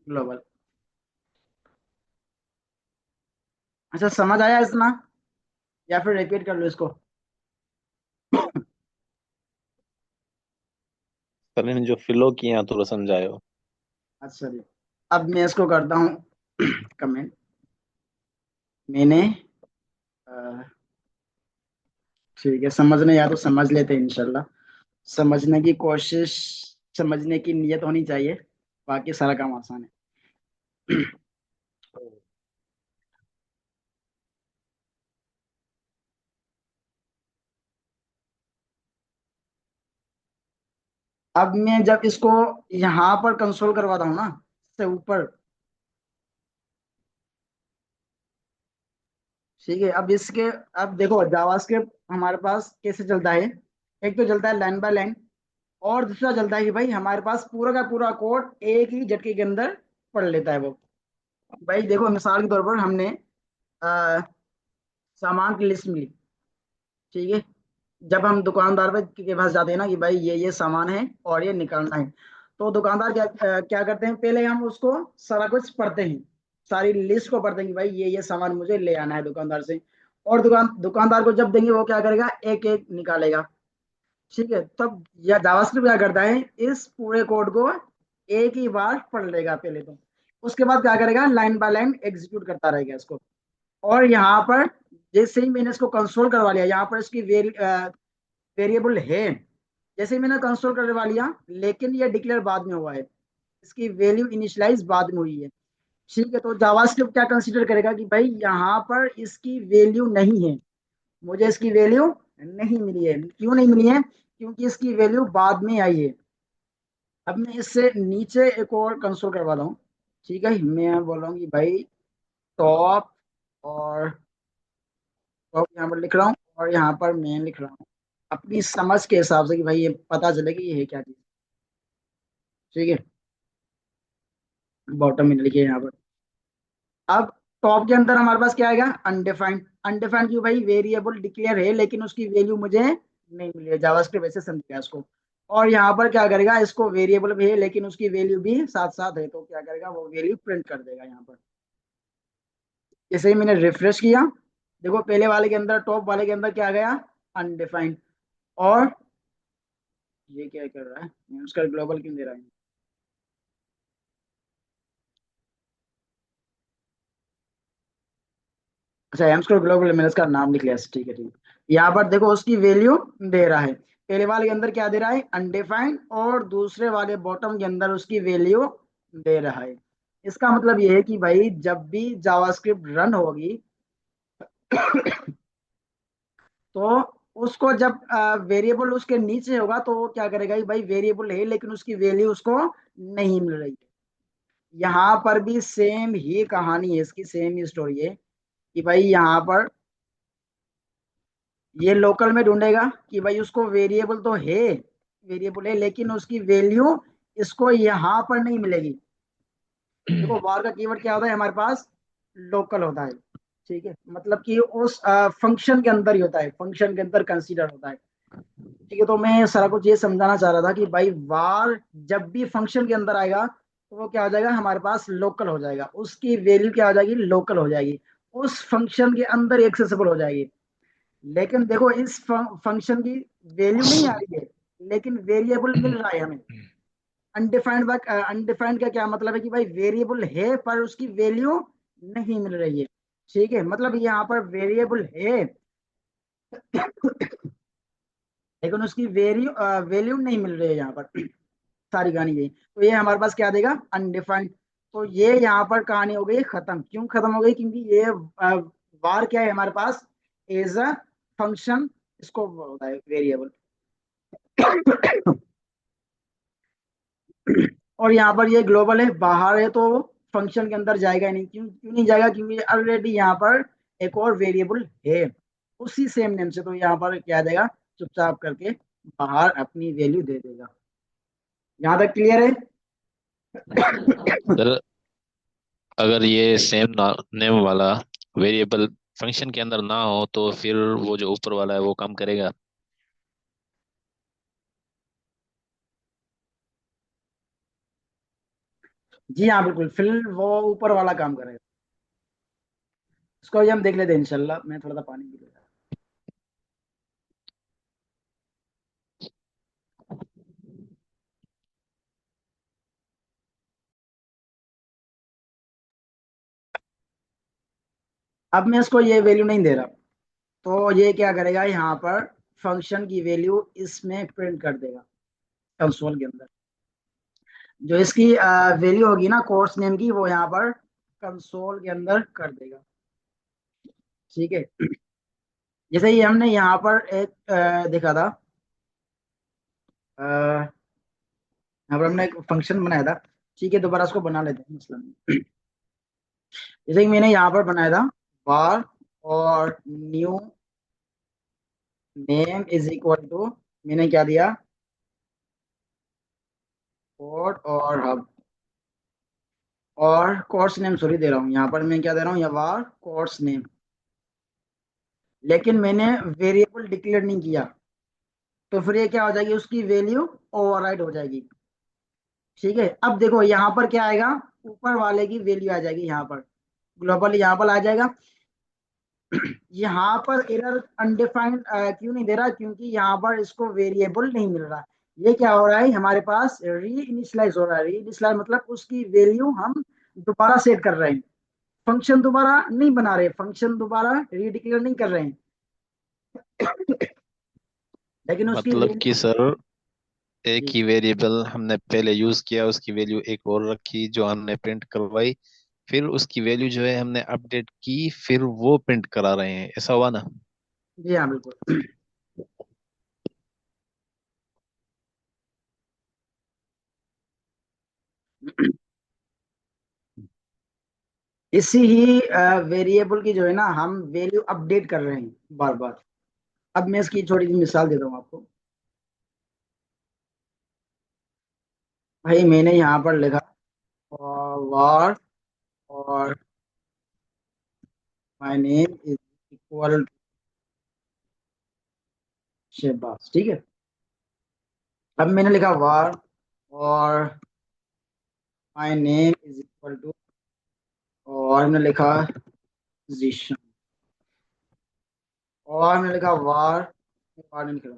ग्लोबल। अच्छा, समझ आया इतना, या फिर रिपीट कर लो इसको। सर ने जो फिलो किया थोड़ा समझायो। अच्छा जी, अब मैं इसको करता हूँ कमेंट। मैंने ठीक है, समझ नहीं आया तो समझ लेते हैं इंशाल्लाह। समझने की कोशिश, समझने की नीयत होनी चाहिए, बाकी सारा काम आसान है। अब मैं जब इसको यहाँ पर कंसोल करवाता हूँ ना, से ऊपर, ठीक है। अब इसके, अब देखो जावास्क्रिप्ट हमारे पास कैसे चलता है, एक तो चलता है लाइन बाय लाइन, और दूसरा चलता है कि भाई हमारे पास पूरा का पूरा कोड एक ही झटके के अंदर पढ़ लेता है वो। भाई देखो मिसाल के तौर पर हमने अ, सामान की लिस्ट मिली, ठीक है। जब हम दुकानदार के पास जाते हैं ना कि भाई ये सामान है और ये निकालना है, तो दुकानदार क्या करते हैं, पहले हम उसको सारा कुछ पढ़ते हैं, सारी लिस्ट को पढ़ते हैं कि भाई ये सामान मुझे ले आना है दुकानदार से। और दुकानदार को जब देंगे वो क्या करेगा, एक एक निकालेगा, ठीक है। तब यह जावास्क्रिप्ट क्या करता है, इस पूरे कोड को एक ही बार पढ़ लेगा पहले तो, उसके बाद क्या करेगा, लाइन बाय लाइन एग्जीक्यूट करता रहेगा इसको। और यहाँ पर जैसे ही मैंने इसको कंसोल करवा लिया, यहाँ पर इसकी वेरिएबल है, जैसे ही मैंने कंसोल करवा लिया, लेकिन ये डिक्लेयर बाद में हुआ है, इसकी वैल्यू इनिशियलाइज बाद में हुई है, ठीक है। तो जावास्क्रिप्ट क्या कंसीडर करेगा कि भाई यहाँ पर इसकी वैल्यू नहीं है, मुझे इसकी वैल्यू नहीं मिली है। क्यों नहीं मिली है, क्योंकि इसकी वैल्यू बाद में आई है। अब मैं इससे नीचे एक और कंसोल करवाता हूँ, ठीक है। मैं बोल रहा हूँ कि भाई टॉप, और टॉप यहाँ पर लिख रहा हूँ, और यहाँ पर मैं लिख रहा हूँ अपनी समझ के हिसाब से कि भाई ये पता चले कि ये है क्या चीज, ठीक है। बॉटम में लिखिए यहाँ पर। अब टॉप के अंदर हमारे पास क्या आएगा, अनडिफाइंड। अनडिफाइंड क्यों भाई, वेरिएबल डिक्लेयर है लेकिन उसकी वैल्यू मुझे नहीं मिली है, जावास्क्रिप्ट वैसे समझेगा इसको। और यहाँ पर क्या करेगा, इसको वेरिएबल भी है लेकिन उसकी वैल्यू भी साथ साथ है, तो क्या करेगा, वो वैल्यू प्रिंट कर देगा यहाँ पर। जैसे ही मैंने रिफ्रेश किया, देखो पहले वाले के अंदर, टॉप वाले के अंदर क्या आ गया, अनडिफाइंड। और ये क्या कर रहा है, उसका ग्लोबल क्यों दे रहा है। अच्छा, एम्स ग्लोबल, मैंने इसका नाम लिख लिया, ठीक है ठीक है। यहाँ पर देखो उसकी वैल्यू दे रहा है, पहले वाले के अंदर क्या दे रहा है, अनडिफाइंड, और दूसरे वाले बॉटम के अंदर उसकी वैल्यू दे रहा है। इसका मतलब ये है कि भाई जब भी जावास्क्रिप्ट रन होगी तो उसको जब वेरिएबल उसके नीचे होगा तो वो क्या करेगा कि भाई वेरिएबल है लेकिन उसकी वैल्यू उसको नहीं मिल रही है। यहाँ पर भी सेम ही कहानी है, इसकी सेम ही स्टोरी है कि भाई यहाँ पर ये लोकल में ढूंढेगा कि भाई उसको वेरिएबल तो है, वेरिएबल है लेकिन उसकी वैल्यू इसको यहाँ पर नहीं मिलेगी। देखो वार का कीवर्ड क्या होता है हमारे पास, लोकल होता है, ठीक है। मतलब कि उस फंक्शन के अंदर ही होता है, फंक्शन के अंदर कंसीडर होता है। ठीक है, तो मैं सारा कुछ ये समझाना चाह रहा था कि भाई वार जब भी फंक्शन के अंदर आएगा तो वो क्या हो जाएगा, हमारे पास लोकल हो जाएगा, उसकी वैल्यू क्या हो जाएगी, लोकल हो जाएगी, उस फंक्शन के अंदर एक्सेसिबल हो जाएगी। लेकिन देखो इस फंक्शन की वैल्यू नहीं आ रही है, लेकिन वेरिएबल मिल रहा है हमें। अनडिफाइंड अनडिफाइंड का क्या मतलब है कि भाई वेरिएबल है पर उसकी वैल्यू नहीं मिल रही है। ठीक है, मतलब यहाँ पर वेरिएबल है लेकिन उसकी वैल्यू नहीं मिल रही है यहाँ पर। सारी कहानी यही, तो ये हमारे पास क्या देगा, अनडिफाइंड। तो ये यहाँ पर कहानी हो गई खत्म। क्यों खत्म हो गई, क्योंकि ये वार क्या है हमारे पास, एज अ फंक्शन, इसको होता है वेरिएबल। और यहाँ पर ये ग्लोबल है, बाहर है, तो फंक्शन के अंदर जाएगा ही नहीं। क्यों क्यों नहीं जाएगा, क्योंकि ऑलरेडी यहाँ पर एक और वेरिएबल है उसी सेम नेम से, तो यहाँ पर क्या देगा, चुपचाप करके बाहर अपनी वैल्यू दे देगा। यहाँ तक क्लियर है? सर अगर ये सेम नेम वाला वेरिएबल फंक्शन के अंदर ना हो तो फिर वो जो ऊपर वाला है वो काम करेगा? जी हाँ बिल्कुल, फिर वो ऊपर वाला काम करेगा। इसको भी हम देख लेते हैं इंशाल्लाह। मैं थोड़ा सा पानी पी लेता हूँ। अब मैं इसको ये वैल्यू नहीं दे रहा, तो ये क्या करेगा, यहाँ पर फंक्शन की वैल्यू इसमें प्रिंट कर देगा कंसोल के अंदर। जो इसकी वैल्यू होगी ना कोर्स नेम की, वो यहाँ पर कंसोल के अंदर कर देगा। ठीक है, जैसे ही हमने यहाँ पर एक देखा था, यहाँ पर हमने एक फंक्शन बनाया था। ठीक है, दोबारा उसको बना लेते हैं, मसला नहीं। जैसे कि मैंने यहाँ पर बनाया था var और new name is equal to, मैंने क्या दिया, कोड और हब और कोर्स नेम, सॉरी दे रहा हूँ यहाँ पर, मैं क्या दे रहा हूँ, यहाँ var कोर्स नेम। लेकिन मैंने वेरिएबल डिक्लेयर नहीं किया, तो फिर ये क्या हो जाएगी, उसकी वैल्यू ओवरराइड हो जाएगी। ठीक है, अब देखो यहाँ पर क्या आएगा, ऊपर वाले की वैल्यू आ जाएगी, यहाँ पर ग्लोबल यहाँ पर आ जाएगा। यहाँ पर एरर अनडिफाइंड क्यों नहीं दे रहा, क्योंकि यहाँ पर इसको वेरिएबल नहीं मिल रहा। ये क्या हो रहा है, हमारे पास री इनिशलाइज हो रहा है। री इनिशलाइज मतलब उसकी वैल्यू हम दोबारा सेट कर रहे हैं, फंक्शन दोबारा नहीं बना रहे, फंक्शन दोबारा रीडिक्लेयर नहीं कर रहे हैं, लेकिन उसकी मतलब वैल्यू। कि सर एक जी ही वेरिएबल हमने पहले यूज किया, उसकी वैल्यू एक और रखी जो हमने प्रिंट करवाई, फिर उसकी वैल्यू जो है हमने अपडेट की, फिर वो प्रिंट करा रहे हैं, ऐसा हुआ ना? जी हाँ बिल्कुल। इसी ही वेरिएबल की जो है ना, हम वैल्यू अपडेट कर रहे हैं बार बार। अब मैं इसकी थोड़ी सी मिसाल देता हूँ आपको। भाई मैंने यहाँ पर लिखा वार और my name is equal Shahbaz. ठीक है, अब मैंने लिखा वार और my name is equal to, और मैंने लिखा जीशन, और मैंने लिखा वार नहीं लिखा,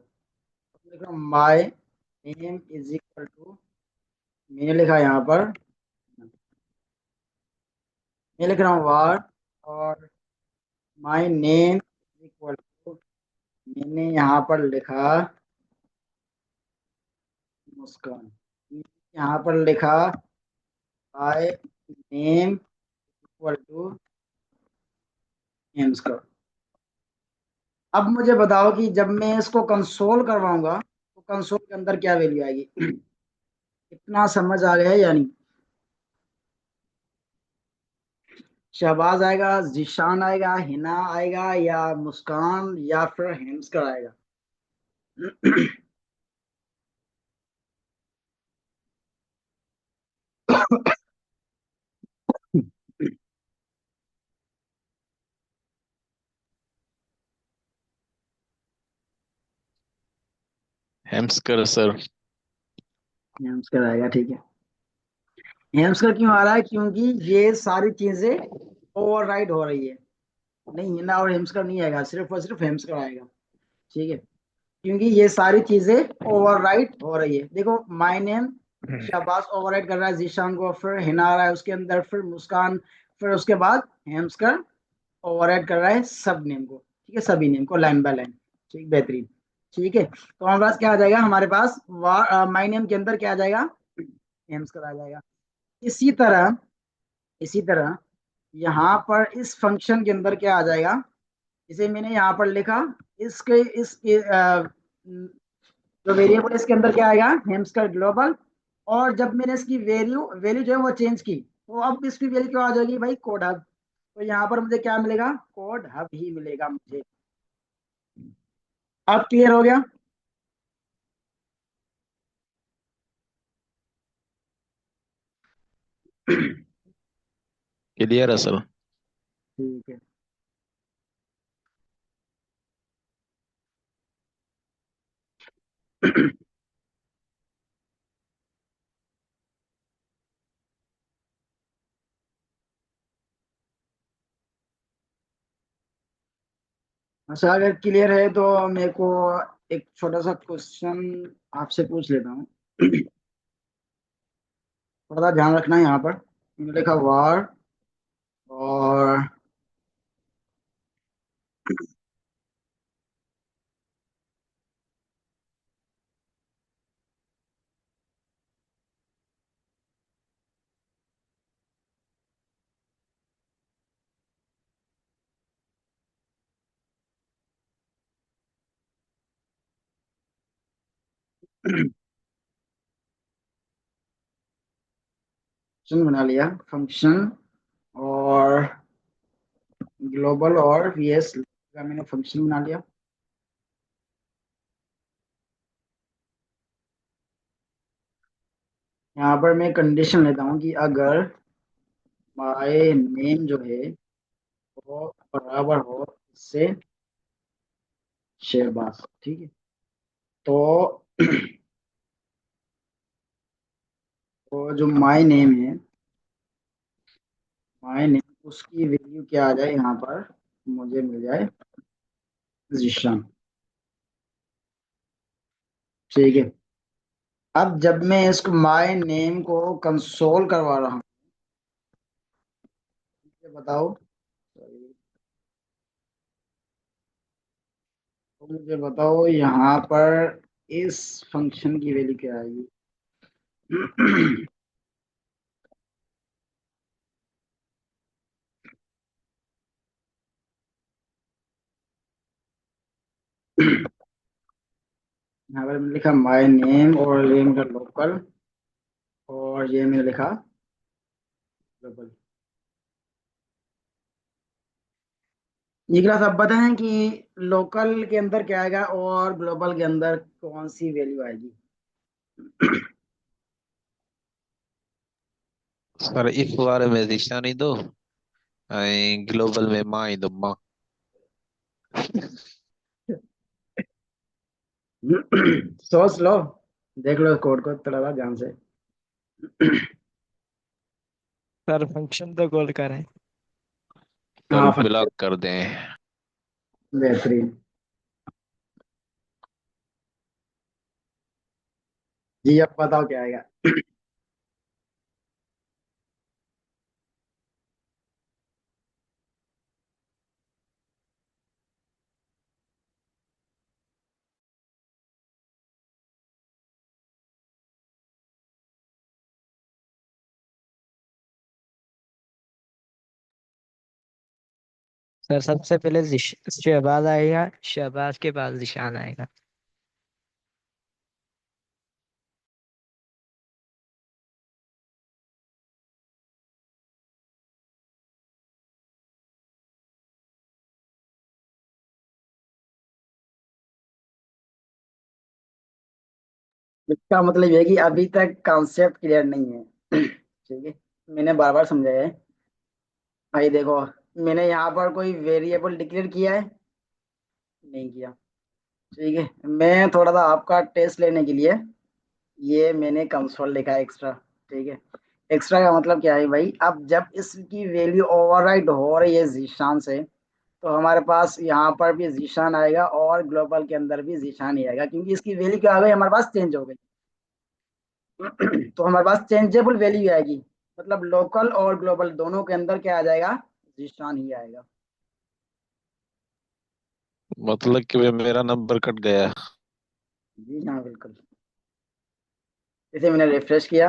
लिख रहा हूँ my name is equal to, मैंने लिखा यहाँ पर, मैं लिख रहा हूँ वार और my name is equal to, मैंने यहाँ पर लिखा मुस्कान, यहाँ पर लिखा माय नेम इक्वल टू हेम्सकर। अब मुझे बताओ कि जब मैं इसको कंसोल करवाऊंगा तो कंसोल के अंदर क्या वैल्यू आएगी? इतना समझ आ गया है या नहीं? शहबाज आएगा, जीशान आएगा, हिना आएगा, या मुस्कान, या फिर हेम्सकर आएगा? हेम्सकर सर। हेम्सकर आएगा, ठीक है। हेम्सकर क्यों आ रहा है? क्योंकि ये सारी चीजें ओवरराइड हो रही है। नहीं, हिना और हेम्सकर नहीं आएगा, सिर्फ और सिर्फ हेम्सकर आएगा, ठीक है। क्योंकि ये सारी चीजें ओवरराइट हो रही है। देखो, माय नेम शाबाश ओवरराइट कर रहा है जीशान को, फिर हिना आ रहा है उसके अंदर, फिर मुस्कान, फिर उसके बाद हेम्सकर ओवरराइट कर रहा है सब नेम को, ठीक है, सभी नेम को लाइन बाय लाइन। ठीक, बेहतरीन। ठीक है, तो हमारे पास क्या आ जाएगा? हमारे पास माय नेम के अंदर क्या आ जाएगा? हेम्सकर आ जाएगा। इसी तरह, इसी तरह यहाँ पर इस फंक्शन के अंदर क्या आ जाएगा? इसे मैंने यहाँ पर लिखा, इसके जो वेरिएबल इसके अंदर क्या आएगा? हेम्सकर ग्लोबल। और जब मैंने इसकी वैल्यू वैल्यू जो है वो चेंज की, तो अब इसकी वैल्यू क्या आ जाएगी भाई? Code hub. तो यहाँ पर मुझे क्या मिलेगा? कोड हब ही मिलेगा मुझे। अब क्लियर हो गया? क्लियर है सर। ठीक है। अच्छा, अगर क्लियर है तो मेरे को एक छोटा सा क्वेश्चन आपसे पूछ लेता हूँ। थोड़ा सा ध्यान रखना है यहाँ पर। मैंने लिखा वार और फंक्शन बना लिया, फंक्शन और ग्लोबल और वीएस का मैंने फंक्शन बना लिया। यहाँ पर मैं कंडीशन लेता हूँ कि अगर माय नेम जो है वो बराबर हो इससे शेरबाज, ठीक है। तो तो जो माय नेम है, माय नेम उसकी वैल्यू क्या आ जाए? यहाँ पर मुझे मिल जाए जीशान, ठीक है। अब जब मैं इसको माय नेम को कंसोल करवा रहा हूँ, मुझे बताओ, तो मुझे बताओ यहाँ पर इस फंक्शन की वैल्यू क्या आएगी? यहाँ पर मैंने लिखा माय नेम और ये मेरा लोकल, और ये मैंने लिखा ग्लोबल। ये क्लास आप बताएं कि लोकल के अंदर क्या आएगा और ग्लोबल के अंदर कौन सी वैल्यू आएगी? सर इस बारे में दिशा नहीं दो, ग्लोबल में माँ ही दो माँ। सोच लो, देख लो कोड को थोड़ा सा ध्यान से। सर फंक्शन तो कॉल करें। सर हाँ, ब्लॉक कर दें। बेहतरीन। जी, अब बताओ क्या आएगा? सर सबसे पहले शहबाज आएगा, शहबाज के बाद जिशान आएगा। इसका मतलब ये है कि अभी तक कॉन्सेप्ट क्लियर नहीं है। ठीक है, मैंने बार बार समझाया है। भाई देखो, मैंने यहाँ पर कोई वेरिएबल डिक्लेयर किया है? नहीं किया। ठीक है, मैं थोड़ा सा आपका टेस्ट लेने के लिए ये मैंने कंसोल लिखा है एक्स्ट्रा। ठीक है, एक्स्ट्रा का मतलब क्या है भाई, अब जब इसकी वैल्यू ओवरराइड हो रही है जीशान से, तो हमारे पास यहाँ पर भी जीशान आएगा और ग्लोबल के अंदर भी जीशान ही आएगा, क्योंकि इसकी वैल्यू क्या आ गई, हमारे पास चेंज हो गई। तो हमारे पास चेंजेबल वैल्यू आएगी, मतलब लोकल और ग्लोबल दोनों के अंदर क्या आ जाएगा, जीशान ही आएगा। मतलब कि वे मेरा नंबर कट गया। जी हाँ बिल्कुल। इसे मैंने रिफ्रेश किया,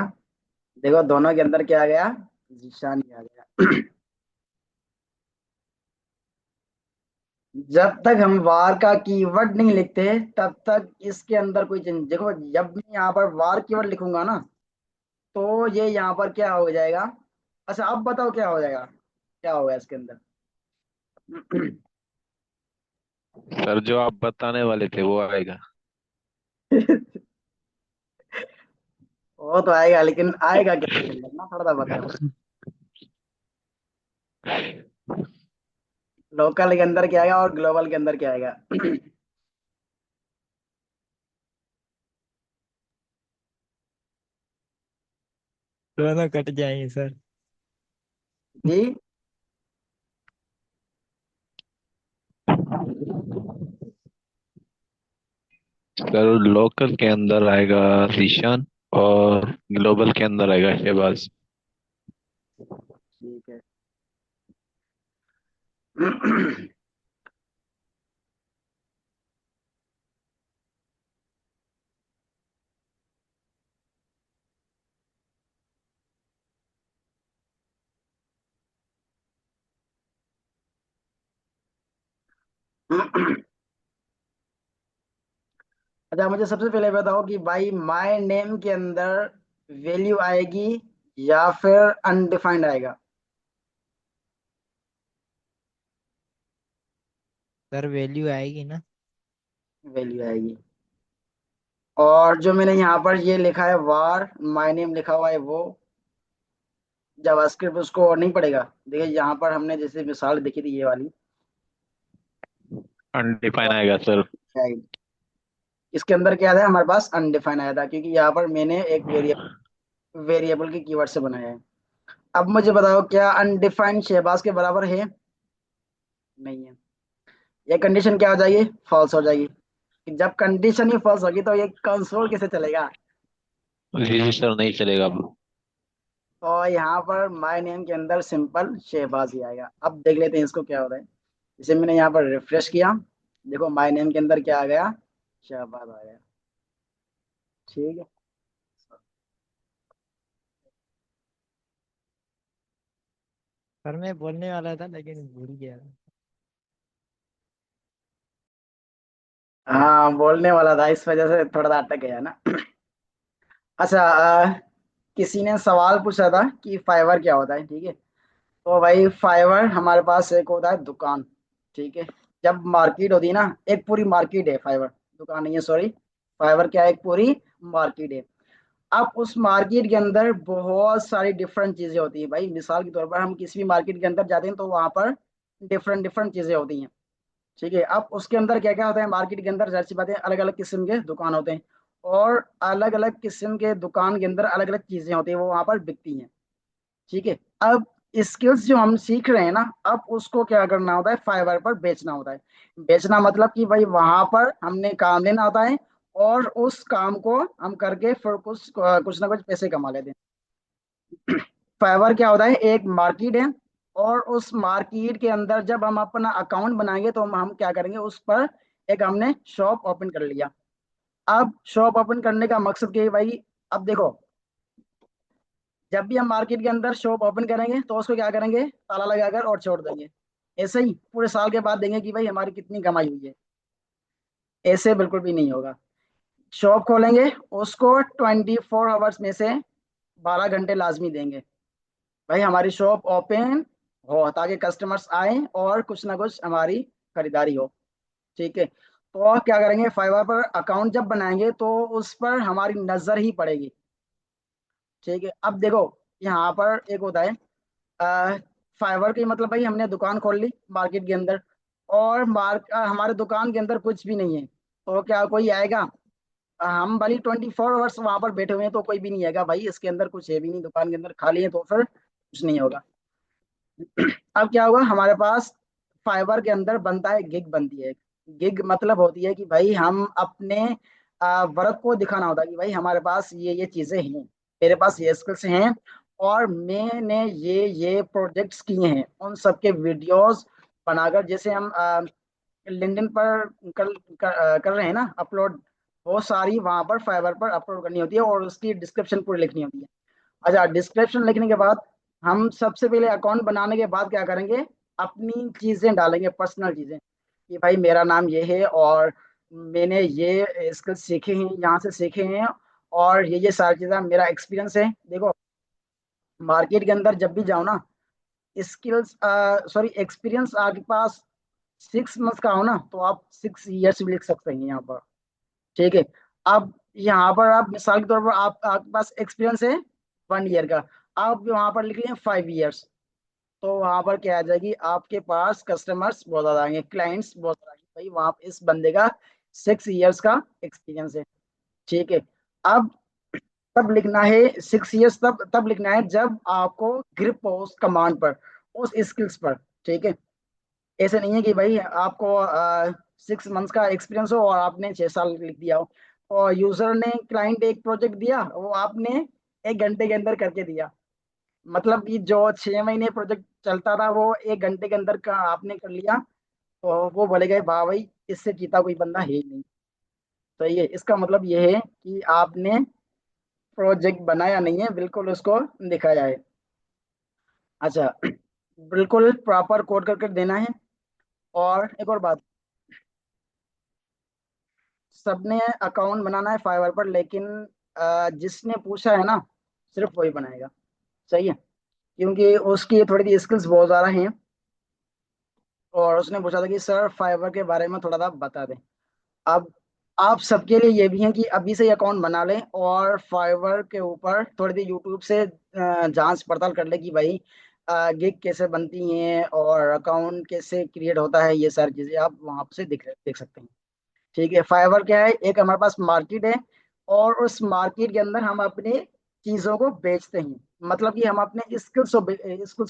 देखो दोनों के अंदर क्या आ गया, जीशान ही आ गया। जब तक हम वार का कीवर्ड नहीं लिखते तब तक इसके अंदर कोई चेंज, देखो जब मैं यहाँ पर वार कीवर्ड लिखूंगा ना, तो ये यहाँ पर क्या हो जाएगा। अच्छा अब बताओ क्या हो जाएगा, क्या होगा इसके अंदर। सर जो आप बताने वाले थे वो आएगा। वो तो आएगा, लेकिन आएगा क्या इसके अंदर ना, थोड़ा सा बताओ। लोकल के अंदर क्या आएगा और ग्लोबल के अंदर क्या आएगा। दोनों कट जाएंगे सर। जी सर लोकल के अंदर आएगा रीशान और ग्लोबल के अंदर आएगा शहबाज। ठीक है। अच्छा मुझे सबसे पहले बताओ कि भाई माय नेम के अंदर वैल्यू आएगी या फिर अनडिफाइंड आएगा। सर वैल्यू आएगी ना। वैल्यू आएगी। और जो मैंने यहाँ पर ये लिखा है वार माय नेम लिखा हुआ है, वो जावास्क्रिप्ट उसको और नहीं पड़ेगा। देखिए यहाँ पर हमने जैसे मिसाल देखी थी ये वाली, अनडिफाइन आएगा सर। इसके अंदर क्या था, हमारे पास अनडिफाइन आया था, क्योंकि यहाँ पर मैंने एक वेरिएबल के कीवर्ड से बनाया है। अब मुझे बताओ क्या अनडिफाइंड शहबाज के बराबर है, नहीं है। ये कंडीशन क्या हो जाएगी, फॉल्स हो जाएगी। कि जब कंडीशन ही फॉल्स होगी तो ये कंसोल कैसे चलेगा। जी जी सर नहीं चलेगा अब। तो यहाँ पर माय नेम के अंदर सिंपल शहबाज ही आएगा। अब देख लेते हैं इसको क्या हो रहा है। जैसे मैंने यहाँ पर रिफ्रेश किया, देखो माय नेम के अंदर क्या आ गया, शहबाज आ गया। ठीक है। सर मैं बोलने वाला था लेकिन भूल गया। हाँ बोलने वाला था, इस वजह से थोड़ा सा अटक गया ना। अच्छा किसी ने सवाल पूछा था कि फाइवर क्या होता है। ठीक है, तो भाई फाइवर हमारे पास एक होता है दुकान। ठीक है, जब मार्केट होती है ना, एक पूरी मार्केट है फाइवर, दुकान नहीं है सॉरी। फाइवर क्या है, एक पूरी मार्केट है। अब उस मार्केट के अंदर बहुत सारी डिफरेंट चीजें होती हैं भाई। मिसाल के तौर पर हम किसी भी मार्केट के अंदर जाते हैं तो वहां पर डिफरेंट डिफरेंट चीजें होती हैं। ठीक है, अब उसके अंदर क्या क्या होता है, मार्केट के अंदर जाहिर सी बात है अलग अलग किस्म के दुकान होते हैं, और अलग अलग किस्म के दुकान के अंदर अलग अलग चीजें होती हैं, वो वहां पर बिकती हैं। ठीक है, अब स्किल्स जो हम सीख रहे हैं ना, अब उसको क्या करना होता है, फाइवर पर बेचना होता है। बेचना मतलब कि भाई वहां पर हमने काम लेना होता है, और उस काम को हम करके फिर कुछ कुछ ना कुछ पैसे कमा लेते हैं। फाइवर क्या होता है, एक मार्केट है, और उस मार्केट के अंदर जब हम अपना अकाउंट बनाएंगे तो हम क्या करेंगे, उस पर एक हमने शॉप ओपन कर लिया। अब शॉप ओपन करने का मकसद क्या है भाई, अब देखो जब भी हम मार्केट के अंदर शॉप ओपन करेंगे तो उसको क्या करेंगे, ताला लगाकर और छोड़ देंगे। ऐसे ही पूरे साल के बाद देंगे कि भाई हमारी कितनी कमाई हुई है, ऐसे बिल्कुल भी नहीं होगा। शॉप खोलेंगे, उसको 24 आवर्स में से 12 घंटे लाजमी देंगे, भाई हमारी शॉप ओपन हो, ताकि कस्टमर्स आए और कुछ ना कुछ हमारी खरीदारी हो। ठीक है, तो क्या करेंगे, फाइवर पर अकाउंट जब बनाएंगे तो उस पर हमारी नजर ही पड़ेगी। ठीक है, अब देखो यहाँ पर एक होता है फाइवर की, मतलब भाई हमने दुकान खोल ली मार्केट के अंदर, और हमारे दुकान के अंदर कुछ भी नहीं है। तो क्या कोई आएगा? हम भली 24 आवर्स वहां पर बैठे हुए हैं तो कोई भी नहीं आएगा भाई, इसके अंदर कुछ है भी नहीं, दुकान के अंदर खाली है, तो फिर कुछ नहीं होगा। अब क्या होगा, हमारे पास फाइबर के अंदर बनता है, गिग बनती है। गिग मतलब होती है कि भाई हम अपने वर्क को दिखाना होता है कि भाई हमारे पास ये चीजें हैं, मेरे पास ये स्किल्स हैं, और मैंने ये प्रोजेक्ट्स किए हैं, उन सब के वीडियोस बनाकर, जैसे हम लिंक्डइन पर कर रहे हैं ना अपलोड, वो सारी वहां पर फाइवर पर अपलोड करनी होती है और उसकी डिस्क्रिप्शन पूरी लिखनी होती है। अच्छा, डिस्क्रिप्शन लिखने के बाद हम सबसे पहले अकाउंट बनाने के बाद क्या करेंगे, अपनी चीजें डालेंगे, पर्सनल चीजें, कि भाई मेरा नाम ये है और मैंने ये स्किल्स सीखे हैं, यहाँ से सीखे हैं, और ये सारी चीजें मेरा एक्सपीरियंस है। देखो, मार्केट के अंदर जब भी जाओ ना, स्किल्स सॉरी एक्सपीरियंस आपके पास 6 मंथ का हो ना, तो आप 6 years भी लिख सकते हैं यहाँ पर। ठीक है। अब यहाँ पर आप मिसाल के तौर पर आप आपके पास एक्सपीरियंस है 1 year का, आप वहां पर लिख लिए 5 years, तो वहां पर क्या आ जाएगी, आपके पास कस्टमर्स बहुत ज्यादा आएंगे, क्लाइंट्स बहुत ज्यादा आएंगे, भाई वहां इस बंदे का 6 years का एक्सपीरियंस है। ठीक है। अब तब लिखना है 6 years, तब तब लिखना है जब आपको ग्रिप हो उस कमांड पर, उस स्किल्स पर। ठीक है। ऐसे नहीं है कि भाई आपको 6 मंथ्स का एक्सपीरियंस हो और आपने 6 साल लिख दिया हो, और यूजर ने, क्लाइंट एक प्रोजेक्ट दिया, वो आपने 1 घंटे के अंदर करके दिया, मतलब कि जो 6 महीने प्रोजेक्ट चलता था वो 1 घंटे के अंदर का आपने कर लिया, तो वो बोलेगा वाह भाई, इससे जीता कोई बंदा है ही नहीं। तो ये इसका मतलब ये है कि आपने प्रोजेक्ट बनाया नहीं है, बिल्कुल उसको दिखाया है। अच्छा, बिल्कुल प्रॉपर कोड करके देना है। और एक और बात, सबने अकाउंट बनाना है फाइवर पर, लेकिन जिसने पूछा है ना, सिर्फ वही बनाएगा। सही है, क्योंकि उसकी थोड़ी सी स्किल्स बहुत ज़्यादा हैं, और उसने पूछा था कि सर फाइवर के बारे में थोड़ा सा बता दें। अब आप सबके लिए ये भी है कि अभी से ही अकाउंट बना लें, और फाइवर के ऊपर थोड़ी सी यूट्यूब से जांच पड़ताल कर ले कि भाई गिग कैसे बनती हैं और अकाउंट कैसे क्रिएट होता है, ये सारी चीज़ें आप वहाँ से देख सकते हैं। ठीक है। फाइवर क्या है, एक हमारे पास मार्केट है, और उस मार्केट के अंदर हम अपने चीजों को बेचते हैं, मतलब कि हम अपने स्किल्स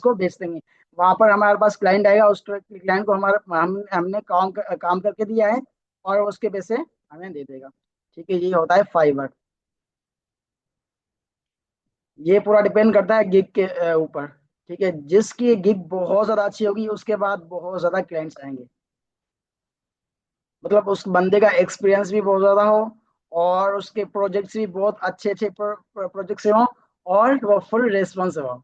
को बेचते हैं। वहां पर हमारे पास क्लाइंट आएगा, उस क्लाइंट को हमारा हमने काम करके दिया है, और उसके पैसे हमें दे देगा। ठीक है, ये होता है फाइवर। ये पूरा डिपेंड करता है गिग के ऊपर। ठीक है, जिसकी गिग बहुत ज्यादा अच्छी होगी उसके बाद बहुत ज्यादा क्लाइंट्स आएंगे, मतलब उस बंदे का एक्सपीरियंस भी बहुत ज्यादा हो, और उसके प्रोजेक्ट्स भी बहुत अच्छे अच्छे प्रोजेक्ट्स हो, और वो फुल रेस्पॉन्स हो।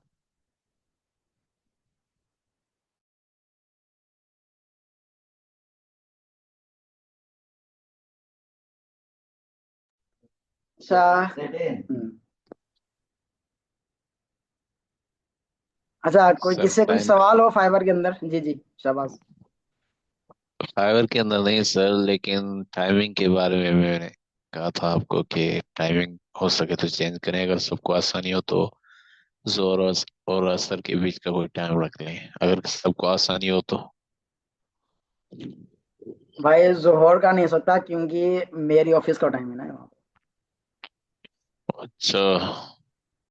अच्छा। अच्छा, कोई सर किससे कोई टाइम सवाल हो फाइबर के अंदर? जी जी, शाबाश। फाइवर के अंदर नहीं सर, लेकिन टाइमिंग के बारे में मैंने कहा था आपको कि टाइमिंग हो सके तो चेंज करें, अगर सबको आसानी हो तो जोर और असर के बीच का कोई टाइम रख लें, अगर सबको आसानी हो तो। भाई जोहर का नहीं हो सकता, क्योंकि मेरी ऑफिस का टाइम है ना। अच्छा।